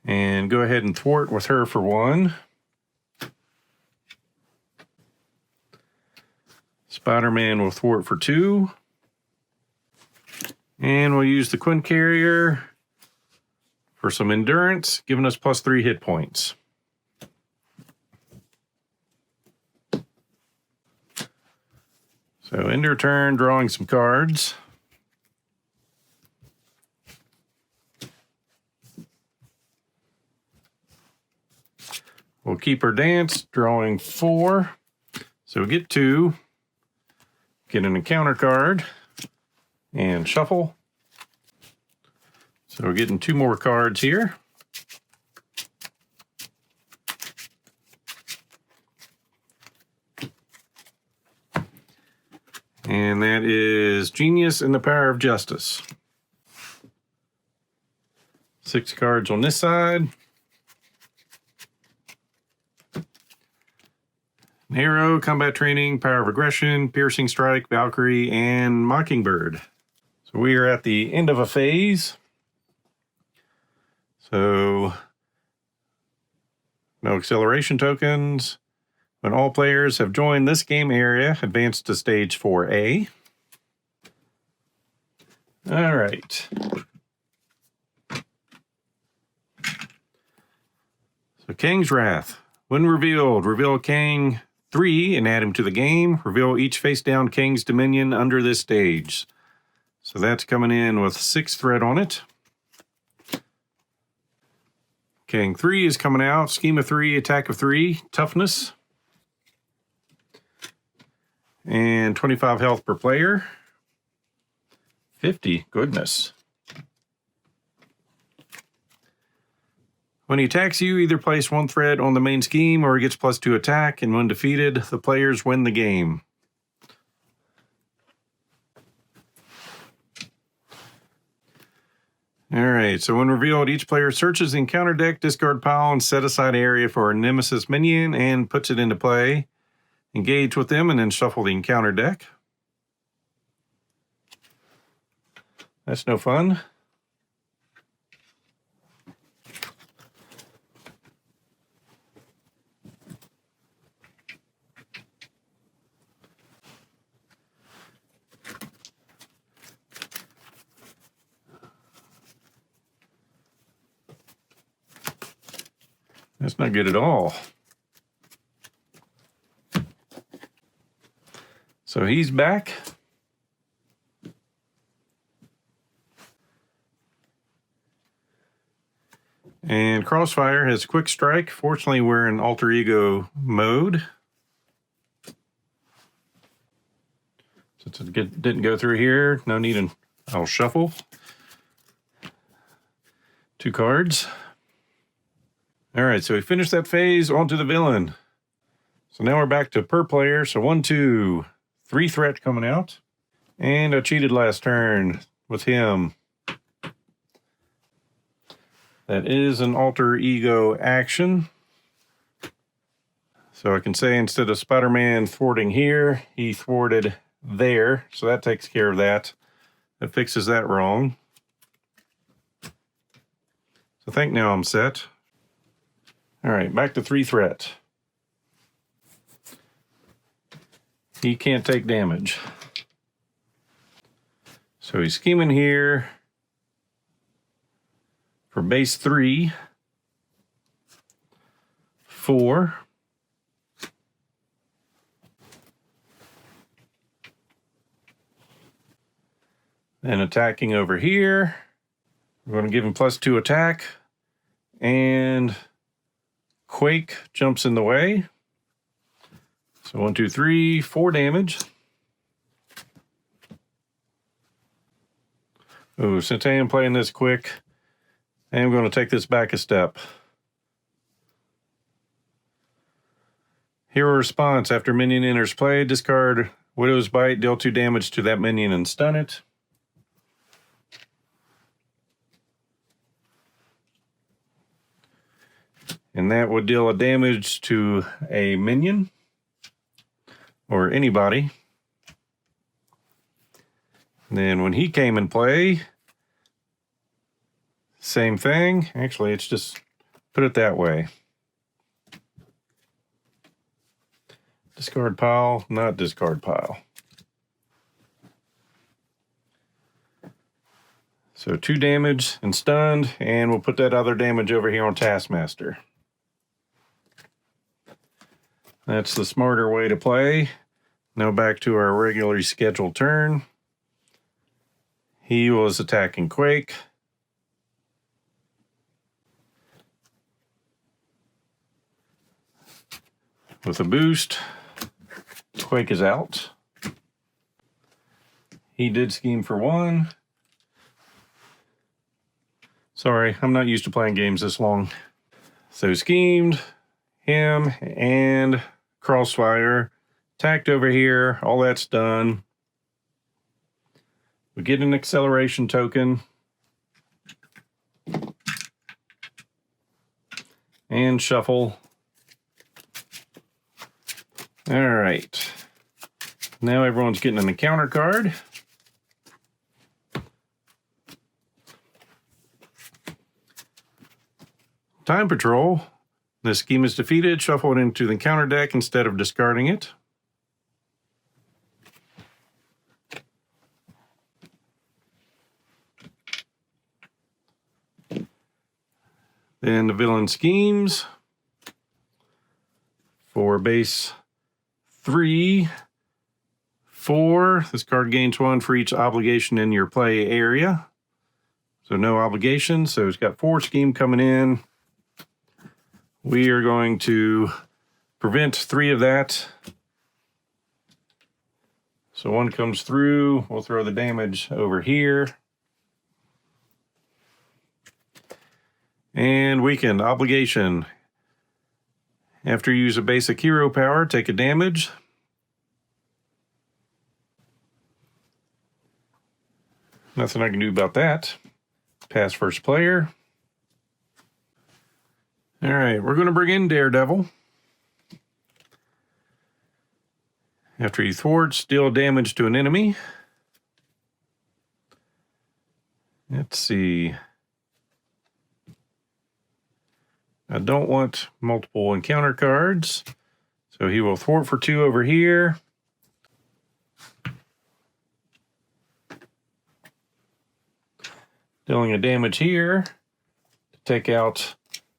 And go ahead and thwart with her for 1. Spider-Man will thwart for 2. And we'll use the Quinn Carrier for some endurance, giving us +3 hit points. So end your turn, drawing some cards. We'll keep our dance, drawing 4. So we get 2. Get an encounter card and shuffle. So we're getting 2 more cards here. And that is Genius and the Power of Justice. 6 cards on this side. Arrow, Combat Training, Power of Aggression, Piercing Strike, Valkyrie, and Mockingbird. So we are at the end of a phase. So no acceleration tokens. When all players have joined this game area, advance to stage 4A. All right. So Kang's Wrath. When revealed, reveal Kang 3 and add him to the game. Reveal each face-down Kang's Dominion under this stage. So that's coming in with 6 threat on it. Kang 3 is coming out. Scheme of 3, attack of 3, toughness. And 25 health per player. 50, goodness. When he attacks you, either place 1 threat on the main scheme or he gets +2 attack, and when defeated, the players win the game. Alright, so when revealed, each player searches the encounter deck, discard pile, and set aside area for a Nemesis minion and puts it into play. Engage with them and then shuffle the encounter deck. That's no fun. That's not good at all. So he's back. And Crossfire has Quick Strike. Fortunately, we're in alter ego mode. Since it didn't go through here, no need, and I'll shuffle 2 cards. All right, so we finished that phase, on to the villain. So now we're back to per player. So 1, 2, 3 threat coming out. And I cheated last turn with him. That is an alter ego action. So I can say instead of Spider-Man thwarting here, he thwarted there. So that takes care of that. That fixes that wrong. So I think now I'm set. All right, back to 3 threat. He can't take damage. So he's scheming here for base 3, 4, Then attacking over here. We're going to give him +2 attack. And Quake jumps in the way. So 1, 2, 3, 4 damage. Oh, since I am playing this quick, I am going to take this back a step. Hero response. After minion enters play, discard Widow's Bite, deal 2 damage to that minion and stun it. And that would deal a damage to a minion or anybody. And then when he came in play, same thing. Actually, it's just put it that way. Discard pile, not discard pile. So 2 damage and stunned, and we'll put that other damage over here on Taskmaster. That's the smarter way to play. Now back to our regularly scheduled turn. He was attacking Quake. With a boost, Quake is out. He did scheme for 1. Sorry, I'm not used to playing games this long. So schemed, him, and Crossfire. Attacked over here, all that's done. We get an acceleration token. And shuffle. All right. Now everyone's getting an encounter card. Time Patrol. This scheme is defeated. Shuffle it into the encounter deck instead of discarding it. Then the Villain Schemes. For base 3, 4. This card gains 1 for each obligation in your play area. So no obligation. So it's got 4 scheme coming in. We are going to prevent 3 of that. So 1 comes through. We'll throw the damage over here. And weaken obligation. After you use a basic hero power, take a damage. Nothing I can do about that. Pass first player. All right, we're going to bring in Daredevil. After he thwarts, deal damage to an enemy. Let's see. I don't want multiple encounter cards, so he will thwart for 2 over here. Dealing a damage here to take out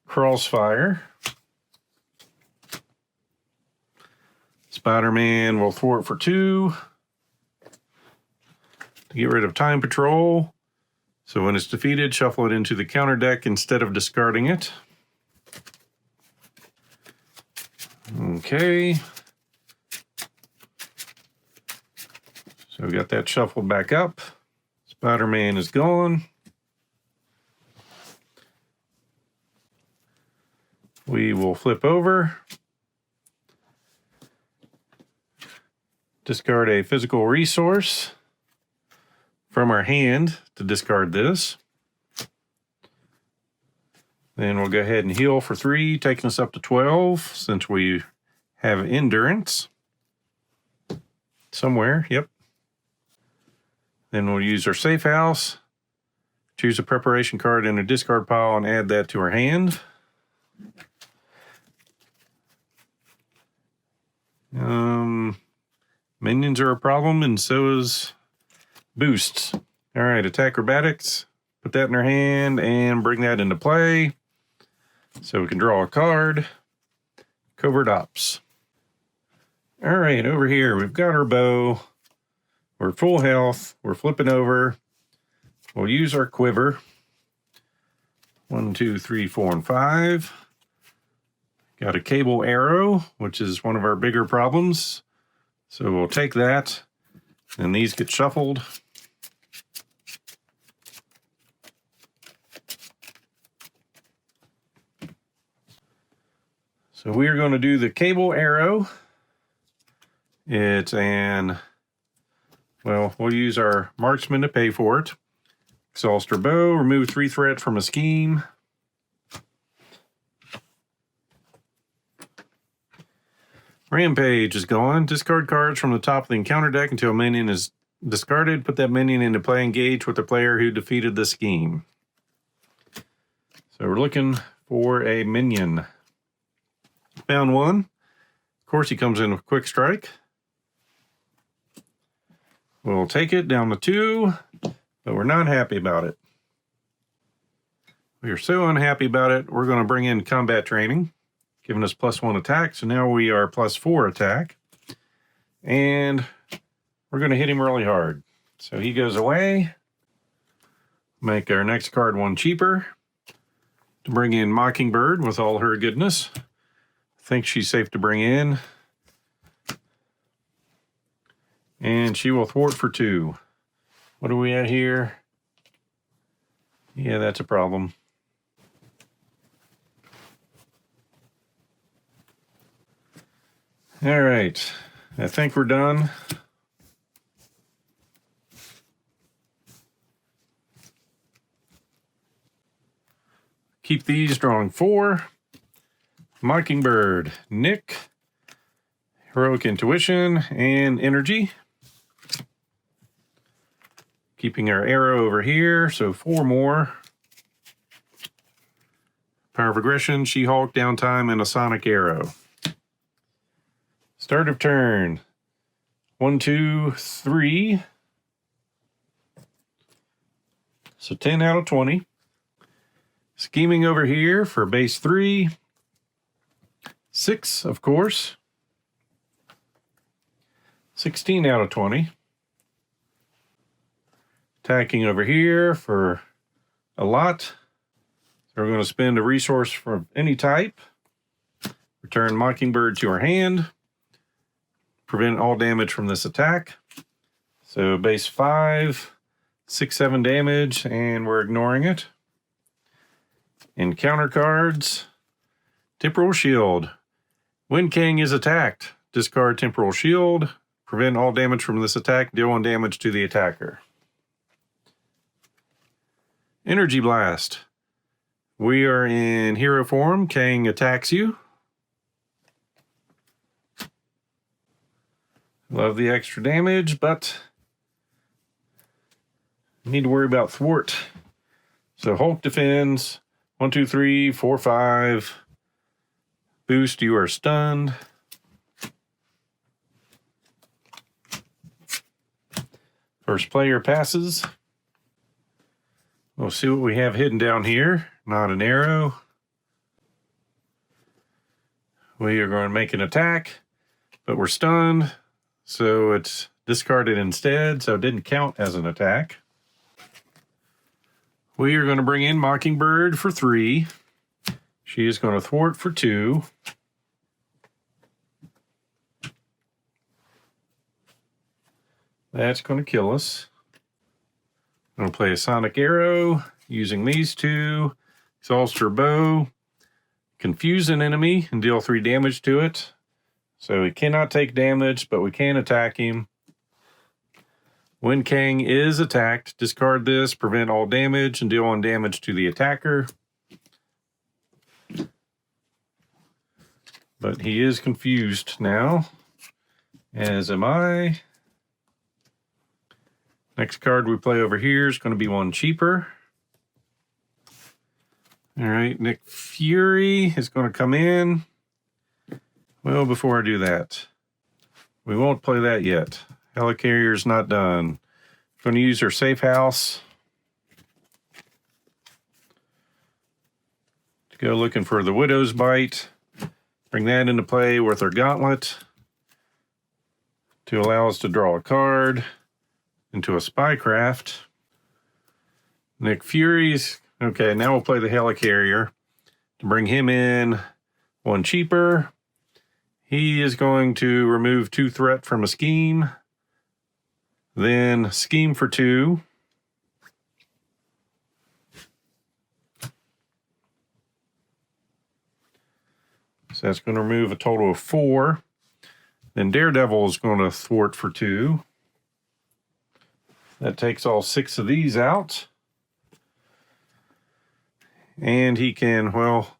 Crossfire. Spider-Man will thwart for 2 to get rid of Time Patrol. So when it's defeated, shuffle it into the counter deck instead of discarding it. Okay. So we got that shuffled back up. Spider-Man is gone. We will flip over. Discard a physical resource from our hand to discard this. Then we'll go ahead and heal for 3, taking us up to 12 since we have endurance. Somewhere, yep. Then we'll use our safe house, choose a preparation card in a discard pile and add that to our hand. Minions are a problem, and so is boosts. All right, attack acrobatics. Put that in our hand and bring that into play. So we can draw a card. Covert Ops. All right, over here, we've got our bow. We're full health. We're flipping over. We'll use our quiver. 1, 2, 3, 4, and 5. Got a cable arrow, which is one of our bigger problems. So we'll take that, and these get shuffled. So we are going to do the cable arrow. It's we'll use our marksman to pay for it. Exhaust our bow, remove 3 threads from a scheme. Rampage is gone. Discard cards from the top of the encounter deck until a minion is discarded. Put that minion into play, engage with the player who defeated the scheme. So we're looking for a minion. Found one. Of course, he comes in with quick strike. We'll take it down to 2, but we're not happy about it. We are so unhappy about it, we're going to bring in combat training, giving us +1 attack. So now we are +4 attack. And we're going to hit him really hard. So he goes away. Make our next card 1 cheaper. To bring in Mockingbird with all her goodness. I think she's safe to bring in. And she will thwart for 2. What are we at here? Yeah, that's a problem. All right, I think we're done. Keep these, drawing 4. Mockingbird, Nick, Heroic Intuition, and Energy. Keeping our arrow over here, so 4 more. Power of Aggression, She-Hulk, Downtime, and a Sonic Arrow. Start of turn. 1, 2, 3. So 10 out of 20. Scheming over here for base 3. 6, of course. 16 out of 20. Attacking over here for a lot. So we're going to spend a resource from any type. Return Mockingbird to our hand. Prevent all damage from this attack. So base 5, 6, 7 damage, and we're ignoring it. Encounter cards. Temporal Shield. When Kang is attacked, discard Temporal Shield. Prevent all damage from this attack. Deal 1 damage to the attacker. Energy Blast. We are in hero form. Kang attacks you. Love the extra damage, but need to worry about thwart. So Hulk defends. 1, 2, 3, 4, 5. Boost, you are stunned. First player passes. We'll see what we have hidden down here. Not an arrow. We are going to make an attack, but we're stunned. So it's discarded instead, so it didn't count as an attack. We are going to bring in Mockingbird for 3. She is going to thwart for 2. That's going to kill us. I'm going to play a Sonic Arrow using these 2. Exhaust her bow. Confuse an enemy and deal 3 damage to it. So he cannot take damage, but we can attack him. When Kang is attacked, discard this, prevent all damage, and deal 1 damage to the attacker. But he is confused now, as am I. Next card we play over here is going to be 1 cheaper. All right, Nick Fury is going to come in. Well, before I do that, we won't play that yet. Helicarrier's not done. Going to use her safe house to go looking for the Widow's Bite. Bring that into play with our Gauntlet to allow us to draw a card into a Spycraft. Nick Fury's, okay, now we'll play the Helicarrier to bring him in one cheaper. He is going to remove 2 threat from a scheme, then scheme for 2. So that's going to remove a total of 4. Then Daredevil is going to thwart for 2. That takes all 6 of these out. And he can, well,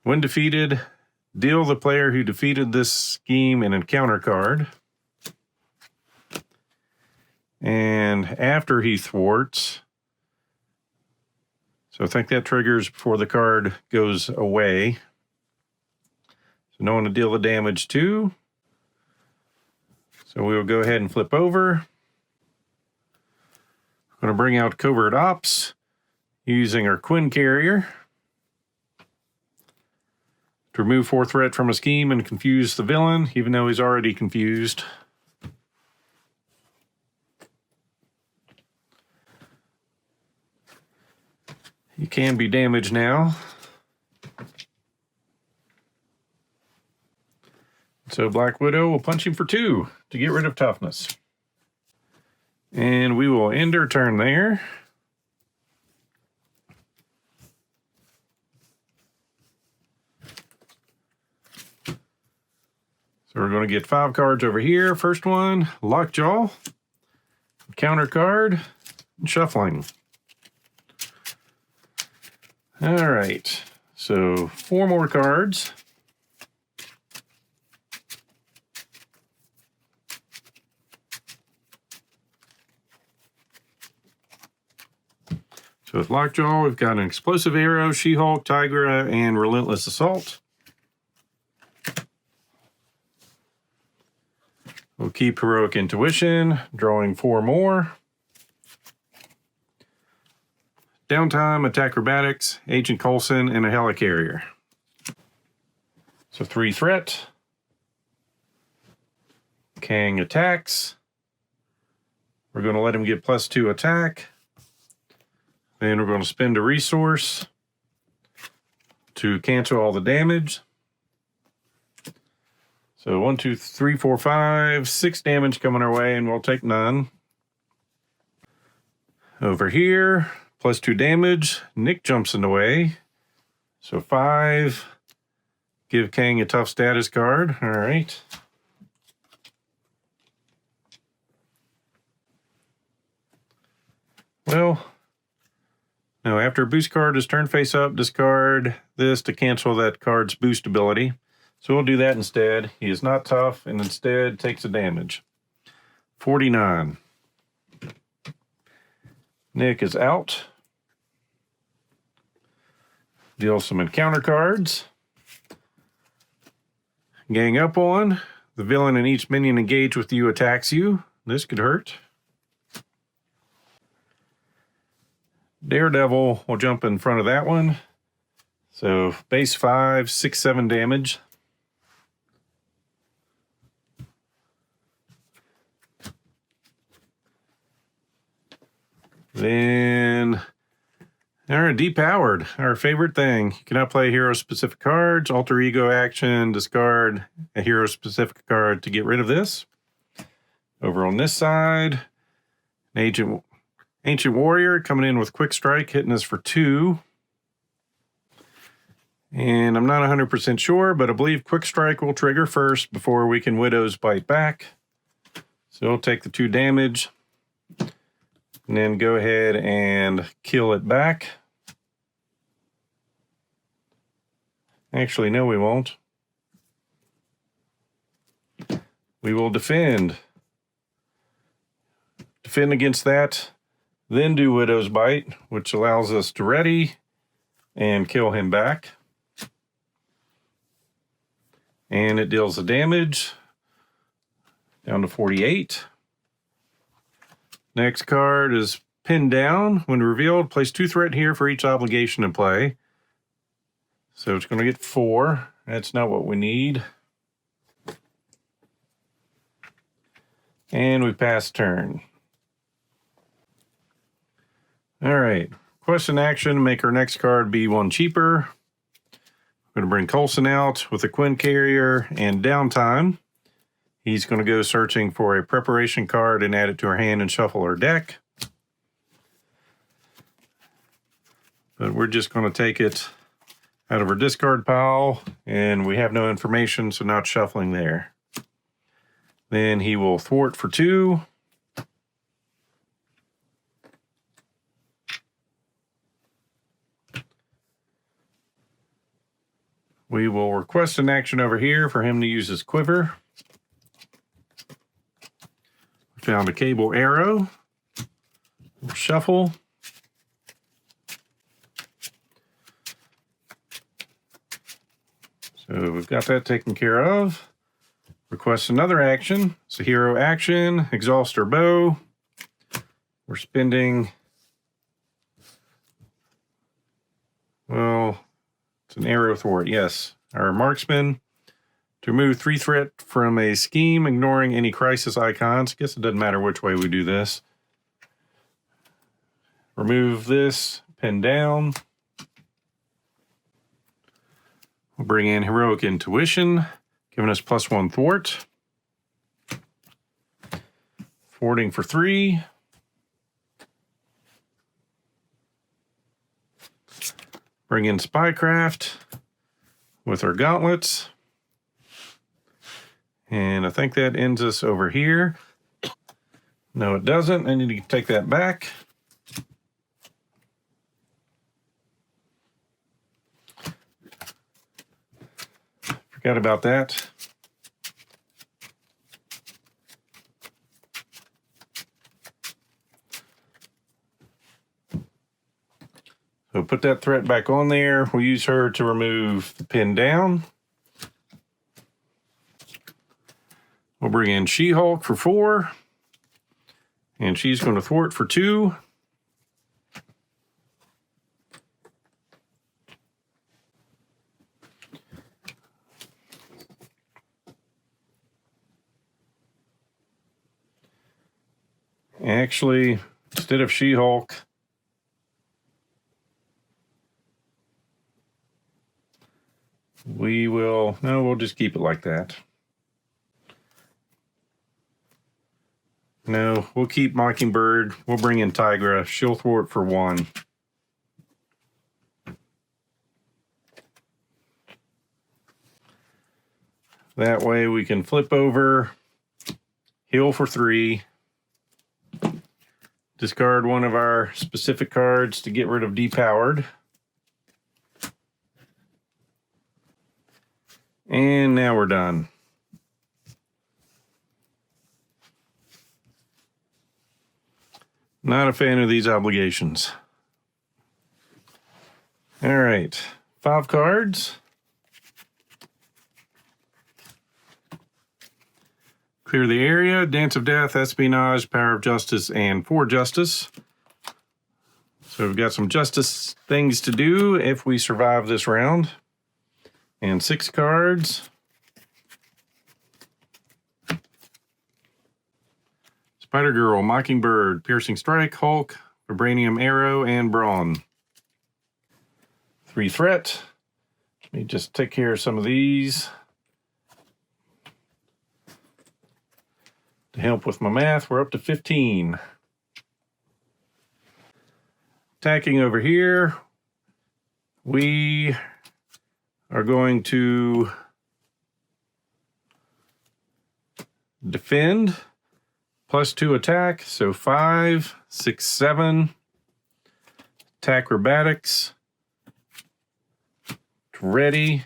when defeated, deal the player who defeated this scheme an encounter card. And after he thwarts, so I think that triggers before the card goes away. So no one to deal the damage to. So we will go ahead and flip over. I'm going to bring out Covert Ops using our Quinn Carrier to remove 4 threat from a scheme and confuse the villain, even though he's already confused. He can be damaged now. So Black Widow will punch him for 2 to get rid of toughness. And we will end our turn there. So we're going to get 5 cards over here. First one, Lockjaw, counter card, and shuffling. All right, so 4 more cards. So with Lockjaw, we've got an Explosive Arrow, She-Hulk, Tigra, and Relentless Assault. We'll keep Heroic Intuition, drawing 4 more. Downtime, Attack Acrobatics, Agent Coulson, and a Helicarrier. So 3 threat. Kang attacks. We're going to let him get +2 attack. Then we're going to spend a resource to cancel all the damage. So 1, 2, 3, 4, 5, 6 damage coming our way, and we'll take none. Over here, +2 damage. Nick jumps in the way. So 5. Give Kang a tough status card. All right. Well, now after a boost card is turned face up, discard this to cancel that card's boost ability. So we'll do that instead. He is not tough and instead takes a damage. 49. Nick is out. Deal some encounter cards. Gang up on. The villain and each minion engaged with you attacks you. This could hurt. Daredevil will jump in front of that one. So base 5, 6, 7 damage. Then, all right, depowered, our favorite thing. You cannot play hero-specific cards, alter ego action, discard a hero-specific card to get rid of this. Over on this side, an Ancient Warrior coming in with Quick Strike, hitting us for 2. And I'm not 100% sure, but I believe Quick Strike will trigger first before we can Widow's Bite back. So we'll take the 2 damage and then go ahead and kill it back. Actually, no, we won't. We will defend. Defend against that, then do Widow's Bite, which allows us to ready and kill him back. And it deals the damage down to 48. Next card is Pinned Down. When revealed, place 2 threat here for each obligation in play. So it's going to get 4. That's not what we need. And we pass turn. All right. Question action, make our next card be one cheaper. I'm going to bring Coulson out with a Quinn Carrier and downtime. He's going to go searching for a preparation card and add it to our hand and shuffle our deck. But we're just going to take it out of our discard pile, and we have no information, so not shuffling there. Then he will thwart for 2. We will request an action over here for him to use his quiver. Found a cable arrow. We'll shuffle. So we've got that taken care of. Request another action. It's a hero action. Exhaust our bow. We're spending, well, it's an arrow thwart, yes. Our marksman to remove 3 threat from a scheme, ignoring any crisis icons. I guess it doesn't matter which way we do this. Remove this, pin down. We'll bring in Heroic Intuition, giving us +1 thwart. Thwarting for 3. Bring in Spycraft with our gauntlets. And I think that ends us over here. No, it doesn't. I need to take that back. Forgot about that. So put that threat back on there. We'll use her to remove the pin down. We'll bring in She-Hulk for 4. And she's going to thwart for 2. Actually, instead of She-Hulk, we'll just keep it like that. No, we'll keep Mockingbird. We'll bring in Tigra. She'll thwart for 1. That way we can flip over, heal for 3, discard one of our specific cards to get rid of depowered. And now we're done. Not a fan of these obligations. All right, 5 cards. Clear the area, Dance of Death, Espionage, Power of Justice, and For Justice. So we've got some justice things to do if we survive this round. And 6 cards. Spider-Girl, Mockingbird, Piercing Strike, Hulk, Vibranium Arrow, and Brawn. 3 threat. Let me just take care of some of these. To help with my math, we're up to 15. Attacking over here, we are going to defend, +2 attack, so 5, 6, 7. Attack acrobatics. Ready.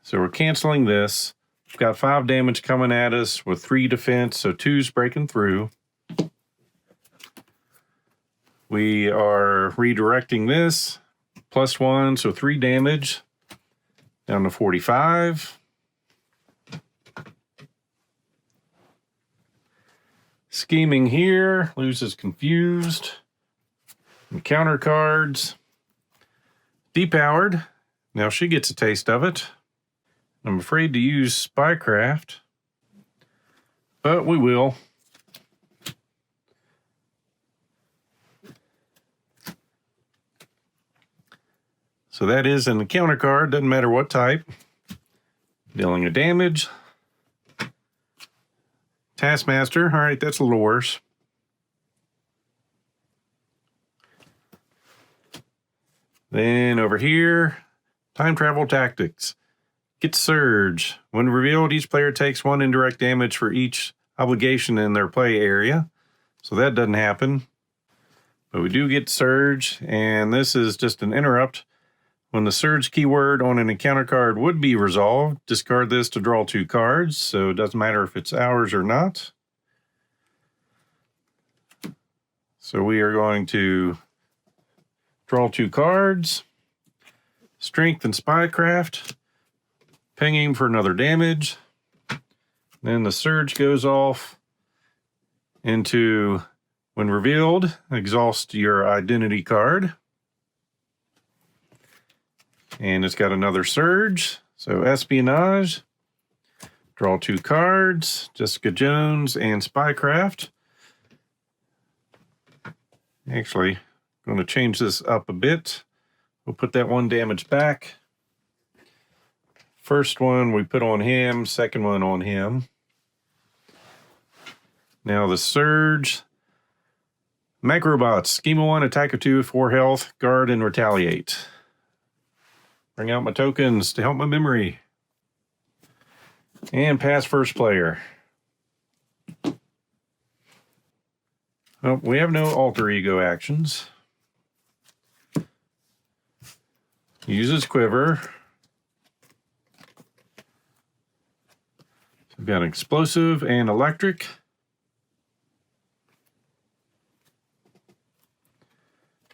So we're canceling this. We've got 5 damage coming at us with 3 defense, so 2's breaking through. We are redirecting this, +1, so 3 damage, down to 45. Scheming here, loses confused. And counter cards. Depowered, now she gets a taste of it. I'm afraid to use Spycraft, but we will. So that is an encounter card, doesn't matter what type. Dealing a damage. Taskmaster, all right, that's a little worse. Then over here, time travel tactics. Get Surge. When revealed, each player takes 1 indirect damage for each obligation in their play area. So that doesn't happen. But we do get Surge, and this is just an interrupt. When the Surge keyword on an encounter card would be resolved, discard this to draw 2 cards, so it doesn't matter if it's ours or not. So we are going to draw 2 cards. Strength and Spycraft. Pinging for another damage. Then the Surge goes off into, when revealed, exhaust your identity card. And it's got another Surge. So Espionage. Draw 2 cards. Jessica Jones and Spycraft. Actually, I'm going to change this up a bit. We'll put that 1 damage back. First one we put on him, second one on him. Now the Surge. Macrobots. Scheme of 1, attack of 2, 4 health, guard, and retaliate. Bring out my tokens to help my memory. And pass first player. Well, we have no alter ego actions. Uses quiver. We've got explosive and electric.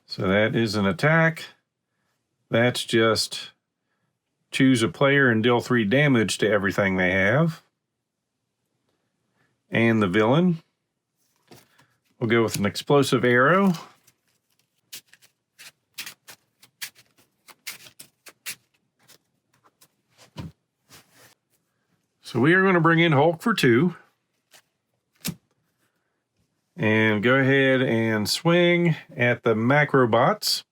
So that is an attack. That's just choose a player and deal 3 damage to everything they have. And the villain. We'll go with an explosive arrow. So we are going to bring in Hulk for 2. And go ahead and swing at the Macrobots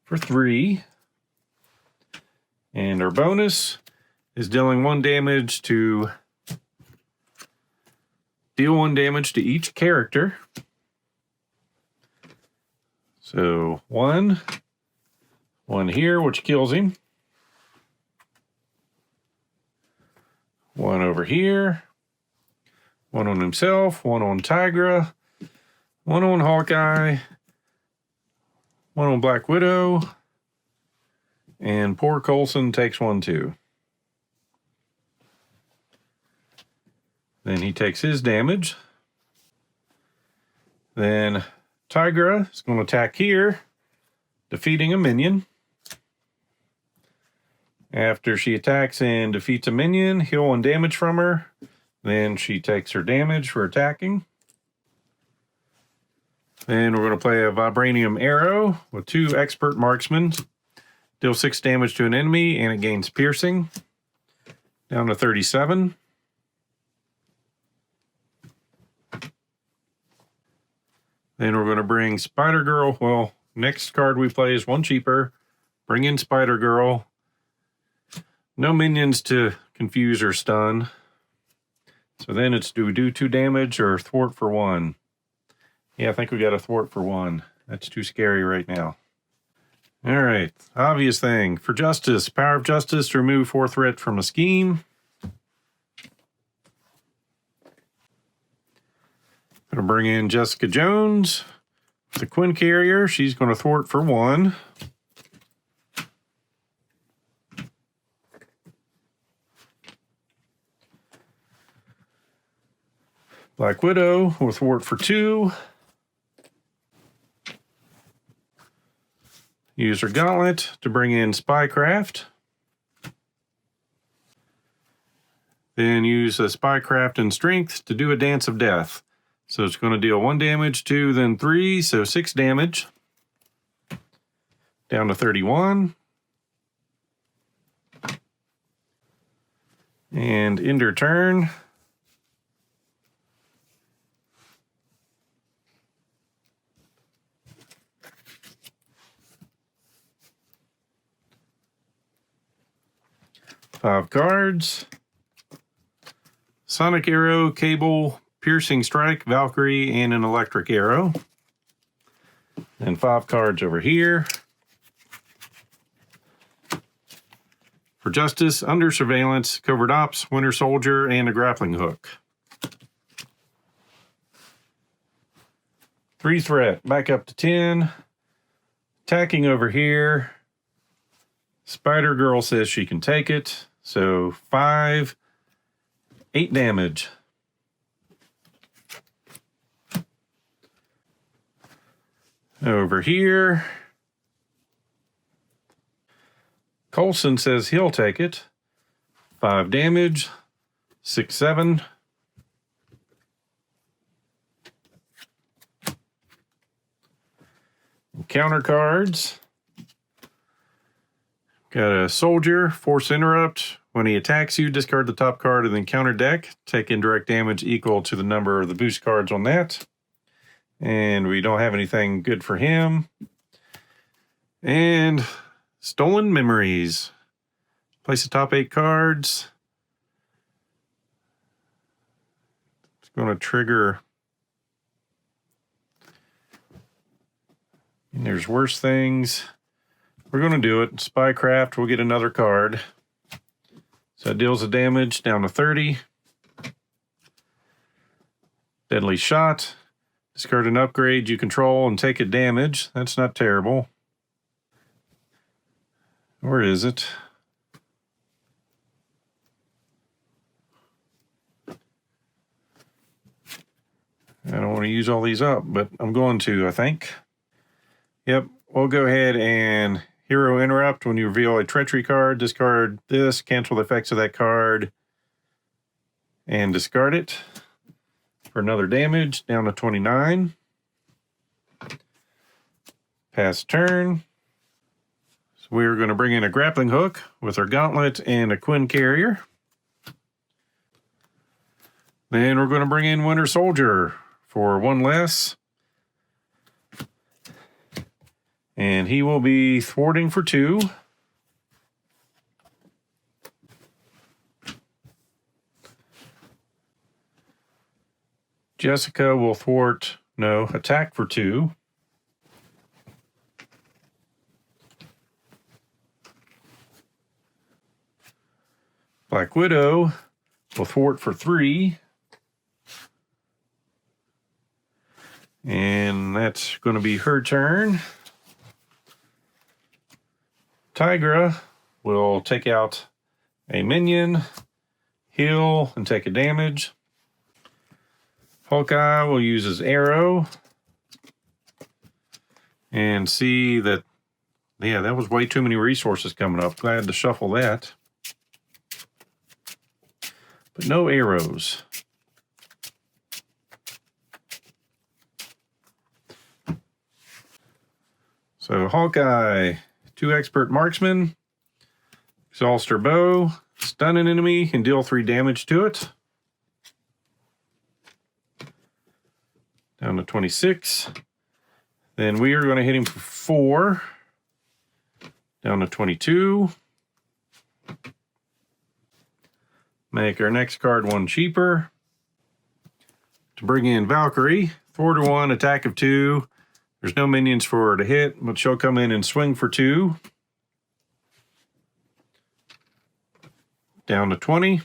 for 3. And our bonus is dealing 1 damage to deal 1 damage to each character. So 1 here, which kills him. 1 over here. 1 on himself, 1 on Tigra, 1 on Hawkeye, 1 on Black Widow, and poor Coulson takes 1 too. Then he takes his damage. Then Tigra is going to attack here, defeating a minion. After she attacks and defeats a minion, heal 1 damage from her. Then she takes her damage for attacking. Then we're going to play a Vibranium Arrow with 2 Expert Marksmen. Deal 6 damage to an enemy, and it gains piercing. Down to 37. Then we're going to bring Spider-Girl. Well, next card we play is 1 cheaper. Bring in Spider-Girl. No minions to confuse or stun. So then it's do we do 2 damage or thwart for 1? Yeah, I think we got a thwart for 1. That's too scary right now. All right, obvious thing. For justice, power of justice to remove 4 threat from a scheme. Gonna bring in Jessica Jones, the Quinn Carrier. She's gonna thwart for 1. Black Widow will thwart for 2. Use her gauntlet to bring in Spycraft. Then use a Spycraft and Strength to do a Dance of Death. So it's going to deal 1 damage, 2, then 3, so 6 damage. Down to 31. And end her turn. 5 cards. Sonic Arrow, Cable, Piercing Strike, Valkyrie, and an Electric Arrow. And 5 cards over here. For Justice, Under Surveillance, Covert Ops, Winter Soldier, and a Grappling Hook. 3 Threat, back up to 10. Attacking over here. Spider Girl says she can take it. So 5, 8 damage. Over here. Coulson says he'll take it. 5 damage. 6, 7. Counter cards. Got a Soldier, Force Interrupt. When he attacks you, discard the top card and then counter deck. Take indirect damage equal to the number of the boost cards on that. And we don't have anything good for him. And Stolen Memories. Place the top 8 cards. It's going to trigger. And there's worse things. We're going to do it. Spycraft, we'll get another card. So it deals the damage down to 30. Deadly Shot. Discard an upgrade you control and take a damage. That's not terrible. Where is it? I don't want to use all these up, but I'm going to, I think. Yep, we'll go ahead and Hero Interrupt. When you reveal a treachery card, discard this, cancel the effects of that card, and discard it for another damage, down to 29. Pass turn. So we're going to bring in a Grappling Hook with our Gauntlet and a Quinn Carrier. Then we're going to bring in Winter Soldier for 1 less. And he will be thwarting for 2. Jessica will attack for 2. Black Widow will thwart for 3. And that's going to be her turn. Tigra will take out a minion, heal, and take a damage. Hawkeye will use his arrow. And see that, yeah, that was way too many resources coming up. Glad to shuffle that. But no arrows. So Hawkeye, 2 Expert Marksman, exhaust her bow, stun an enemy, and deal 3 damage to it. Down to 26. Then we are going to hit him for 4. Down to 22. Make our next card 1 cheaper. To bring in Valkyrie, thwart 1, attack of 2. There's no minions for her to hit, but she'll come in and swing for 2. Down to 20.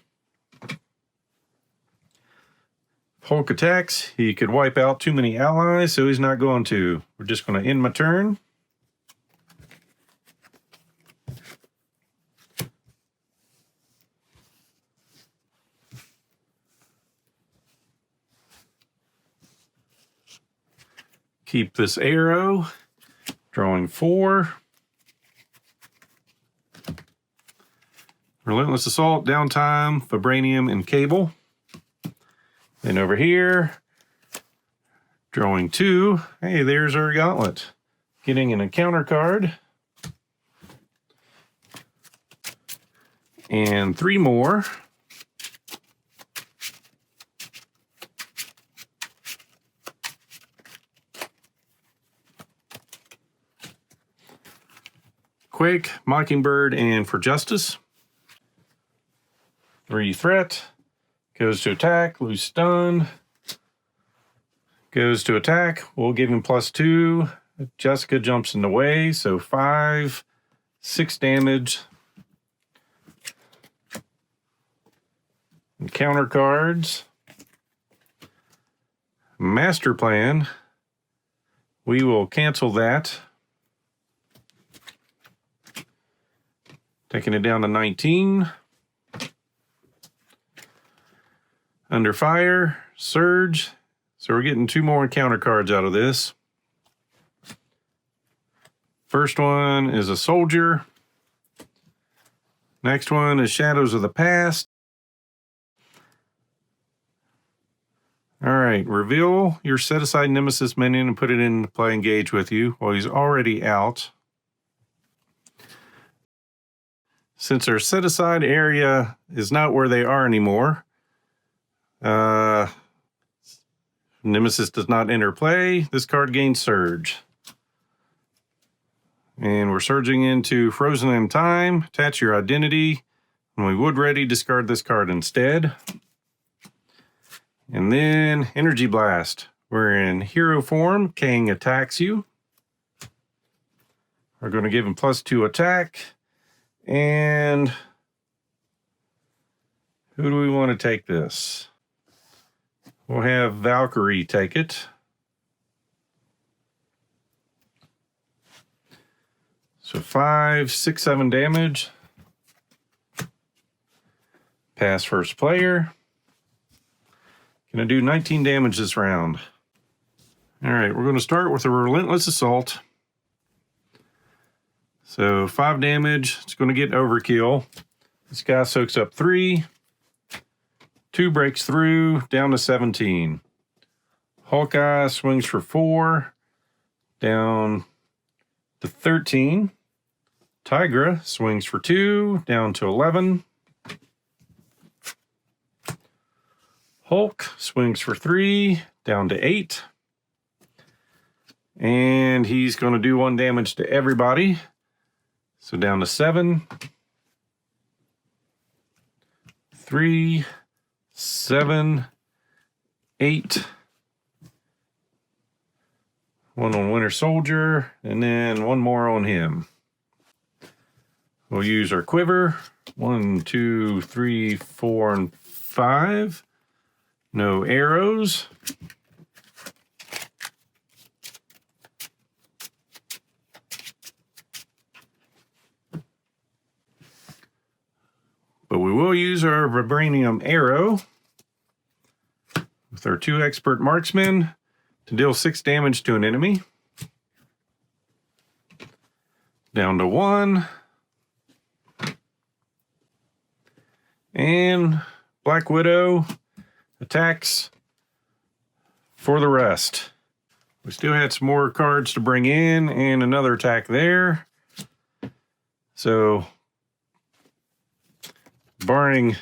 Hulk attacks. He could wipe out too many allies, so he's not going to. We're just going to end my turn. Keep this arrow. Drawing 4. Relentless Assault, Downtime, Vibranium, and Cable. Then over here, drawing 2. Hey, there's our Gauntlet. Getting an encounter card. And 3 more. Quake, Mockingbird, and For Justice. 3 threat. Goes to attack, lose stun. Goes to attack, we'll give him +2. Jessica jumps in the way, so 5, 6 damage. And counter cards. Master Plan. We will cancel that. Taking it down to 19. Under Fire, Surge. So we're getting 2 more counter cards out of this. First one is a Soldier. Next one is Shadows of the Past. All right, reveal your set-aside Nemesis minion and put it into play, engage with you. Well, he's already out. Since our set-aside area is not where they are anymore, Nemesis does not enter play. This card gains Surge. And we're surging into Frozen in Time. Attach your identity. When we would ready, discard this card instead. And then Energy Blast. We're in hero form. Kang attacks you. We're going to give him +2 attack. And who do we want to take this? We'll have Valkyrie take it. So 5, 6, 7 damage. Pass first player. Gonna do 19 damage this round. All right, we're gonna start with a Relentless Assault. So 5 damage, it's gonna get overkill. This guy soaks up 3. 2 breaks through, down to 17. Hawkeye swings for 4, down to 13. Tigra swings for 2, down to 11. Hulk swings for 3, down to 8. And he's going to do 1 damage to everybody. So down to 7. 3, 7, 8. 1 on Winter Soldier, and then 1 more on him. We'll use our quiver. 1, 2, 3, 4, and 5. No arrows. But we will use our vibranium arrow with our 2 expert marksmen to deal 6 damage to an enemy. Down to 1. And Black Widow attacks for the rest. We still had some more cards to bring in and another attack there. So, barring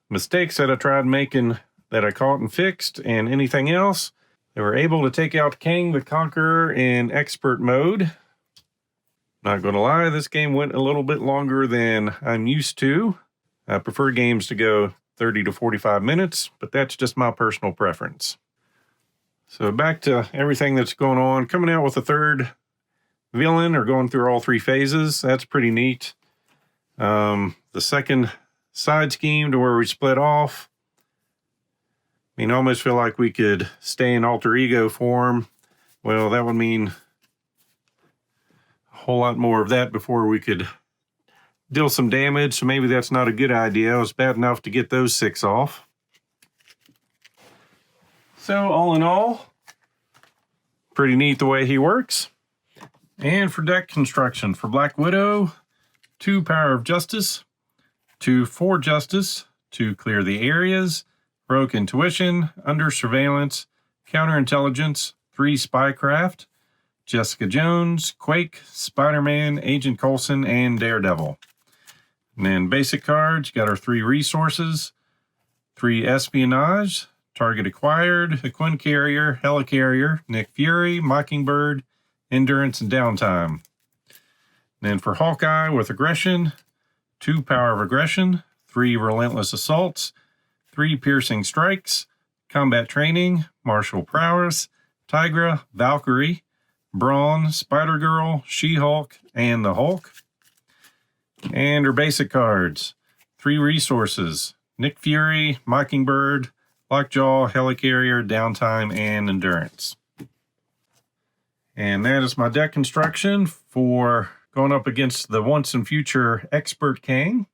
mistakes that I tried making that I caught and fixed and anything else, they were able to take out Kang the Conqueror in expert mode. Not going to lie, this game went a little bit longer than I'm used to. I prefer games to go 30 to 45 minutes, but that's just my personal preference. So back to everything that's going on. Coming out with a 3rd villain or going through all 3 phases. That's pretty neat. The second side scheme to where we split off. I mean, I almost feel like we could stay in alter ego form. Well, that would mean a whole lot more of that before we could deal some damage, so maybe that's not a good idea. It was bad enough to get those 6 off. So all in all, pretty neat the way he works. And for deck construction, for Black Widow, 2 Power of Justice, 2 For Justice to clear the areas, Rogue Intuition, Under Surveillance, Counterintelligence, 3 Spycraft, Jessica Jones, Quake, Spider-Man, Agent Coulson, and Daredevil. And then basic cards, you got our 3 resources, 3 espionage, target acquired, a Quinn Carrier, Helicarrier, Nick Fury, Mockingbird, endurance, and downtime. And then for Hawkeye with aggression, 2 Power of Aggression, 3 relentless assaults, 3 piercing strikes, combat training, martial prowess, Tigra, Valkyrie, Brawn, Spider-Girl, She-Hulk, and the Hulk. And her basic cards, 3 resources, Nick Fury, Mockingbird, Lockjaw, Helicarrier, Downtime, and Endurance. And that is my deck construction for going up against the once and future expert Kang.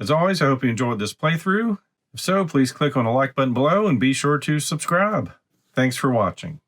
As always, I hope you enjoyed this playthrough. If so, please click on the like button below and be sure to subscribe. Thanks for watching.